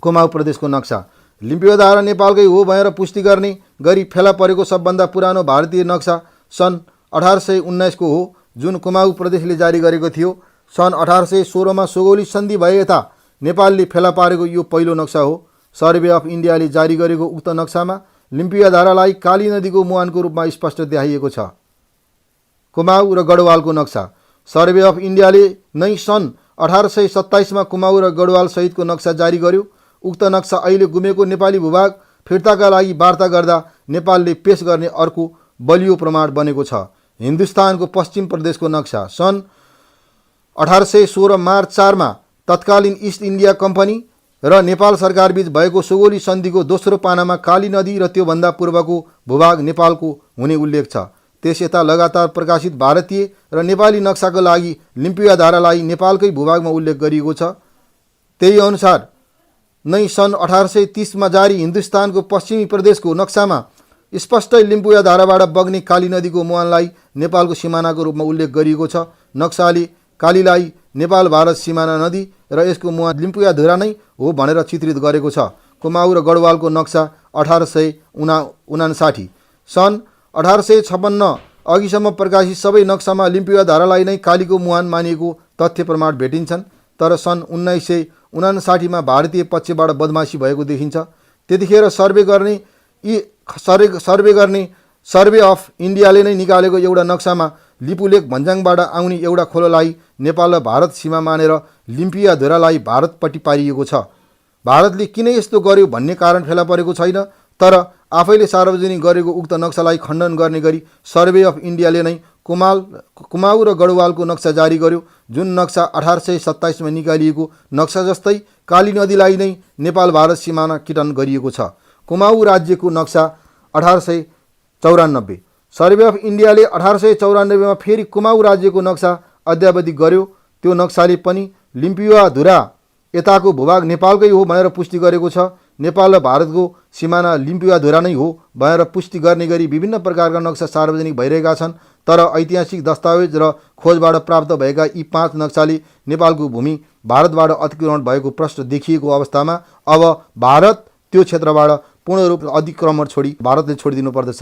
कुमाऊ प्रदेशको नक्सा लिम्बुवाधारा नेपालकै हो भनेर पुष्टि गर्ने गरी फेला परेको सबभन्दा पुरानो भारतीय नक्सा सन् 1819 को हो, जुन कुमाऊ प्रदेशले जारी गरेको थियो। सन् 1816 मा सुगौली सन्धि भए यता नेपालले फेला पारेको यो पहिलो नक्सा हो। सर्वे अफ इन्डियाले जारी गरेको उक्त नक्सामा लिम्बुवाधारालाई काली नदीको मुहानको रूपमा स्पष्ट देखाइएको छ। कुमाऊ र गढवालको नक्सा सर्वे अफ इन्डियाले नै सन् 1827 मा कुमाऊ र गढवाल सहितको नक्सा जारी गर्यो। उक्त नक्सा अहिले गुमेको नेपाली भूभाग फिर्ताका लागि वार्ता गर्दा नेपालले पेश गर्ने अर्को बलियो प्रमाण बनेको छ। हिन्दुस्तानको पश्चिम प्रदेशको नक्सा सन् 1816 मार्च 4 मा तत्कालीन इस्ट इन्डिया कम्पनी र नेपाल सरकारबीच भएको सुगौली सन्धिको दोस्रो पानामा काली नदी र त्योभन्दा पूर्वको भूभाग नेपालको हुने उल्लेख छ। त्यस यता लगातार प्रकाशित भारतीय र नेपाली नक्साको लागि लिम्बुवाधारालाई नेपालकै भूभागमा उल्लेख गरिएको छ। त्यही अनुसार नै सन् 1830 मा जारी हिन्दुस्तानको पश्चिमी प्रदेशको नक्सामा स्पष्टै लिम्बुवाधाराबाट बग्ने काली नदीको मुहानलाई नेपालको सिमानाको रूपमा उल्लेख गरिएको छ। नक्साले कालीलाई नेपाल भारत सिमाना नदी र यसको मुहान लिम्बुवाधारा नै हो भनेर चित्रित गरेको छ। कुमाऊ र गढवालको नक्सा 1859 सन् 1856 अघिसम्म प्रकाशित सबै नक्सामा लिम्बुवाधारालाई नै कालीको मुहान मानिएको तथ्य प्रमाण भेटिन्छन्। तर सन् 1959 मा भारतीय पक्षबाट बदमासी भएको देखिन्छ। त्यतिखेर सर्वे अफ इन्डियाले नै निकालेको एउटा नक्सामा लिपुलेक भन्ज्याङबाट आउने एउटा खोलोलाई नेपाल र भारत सीमा मानेर लिम्बुवाधारालाई भारतपट्टि पारिएको छ। भारतले किन यस्तो गर्यो भन्ने कारण फेला परेको छैन, तर आफैले सार्वजनिक गरेको उक्त नक्सालाई खण्डन गर्ने गरी सर्वे अफ इन्डियाले नै कुमाऊ र गढवालको नक्सा जारी गर्यो, जुन नक्सा 1827 मा निकालिएको नक्सा जस्तै काली नदीलाई नै नेपाल भारत सिमाना किटन गरिएको छ। कुमाऊ राज्यको नक्सा 1894। सर्वे अफ इन्डियाले 1894 मा फेरि कुमाऊ राज्यको नक्सा अद्यावधिक गर्यो। त्यो नक्साले पनि लिम्पियाधुरा यताको भूभाग नेपालकै हो भनेर पुष्टि गरेको छ। नेपाल र भारतको सिमाना लिम्पियाधुरा नै हो भनेर पुष्टि गर्ने गरी विभिन्न प्रकारका नक्सा सार्वजनिक भइरहेका छन्। तर ऐतिहासिक दस्तावेज र खोजबाट प्राप्त भएका यी 5 नक्साले नेपालको भूमि भारतबाट अतिक्रमण भएको प्रश्न देखिएको अवस्थामा अब भारत त्यो क्षेत्रबाट पूर्ण रूपमा अतिक्रमण छोडी भारतले छोडिदिनु पर्दछ।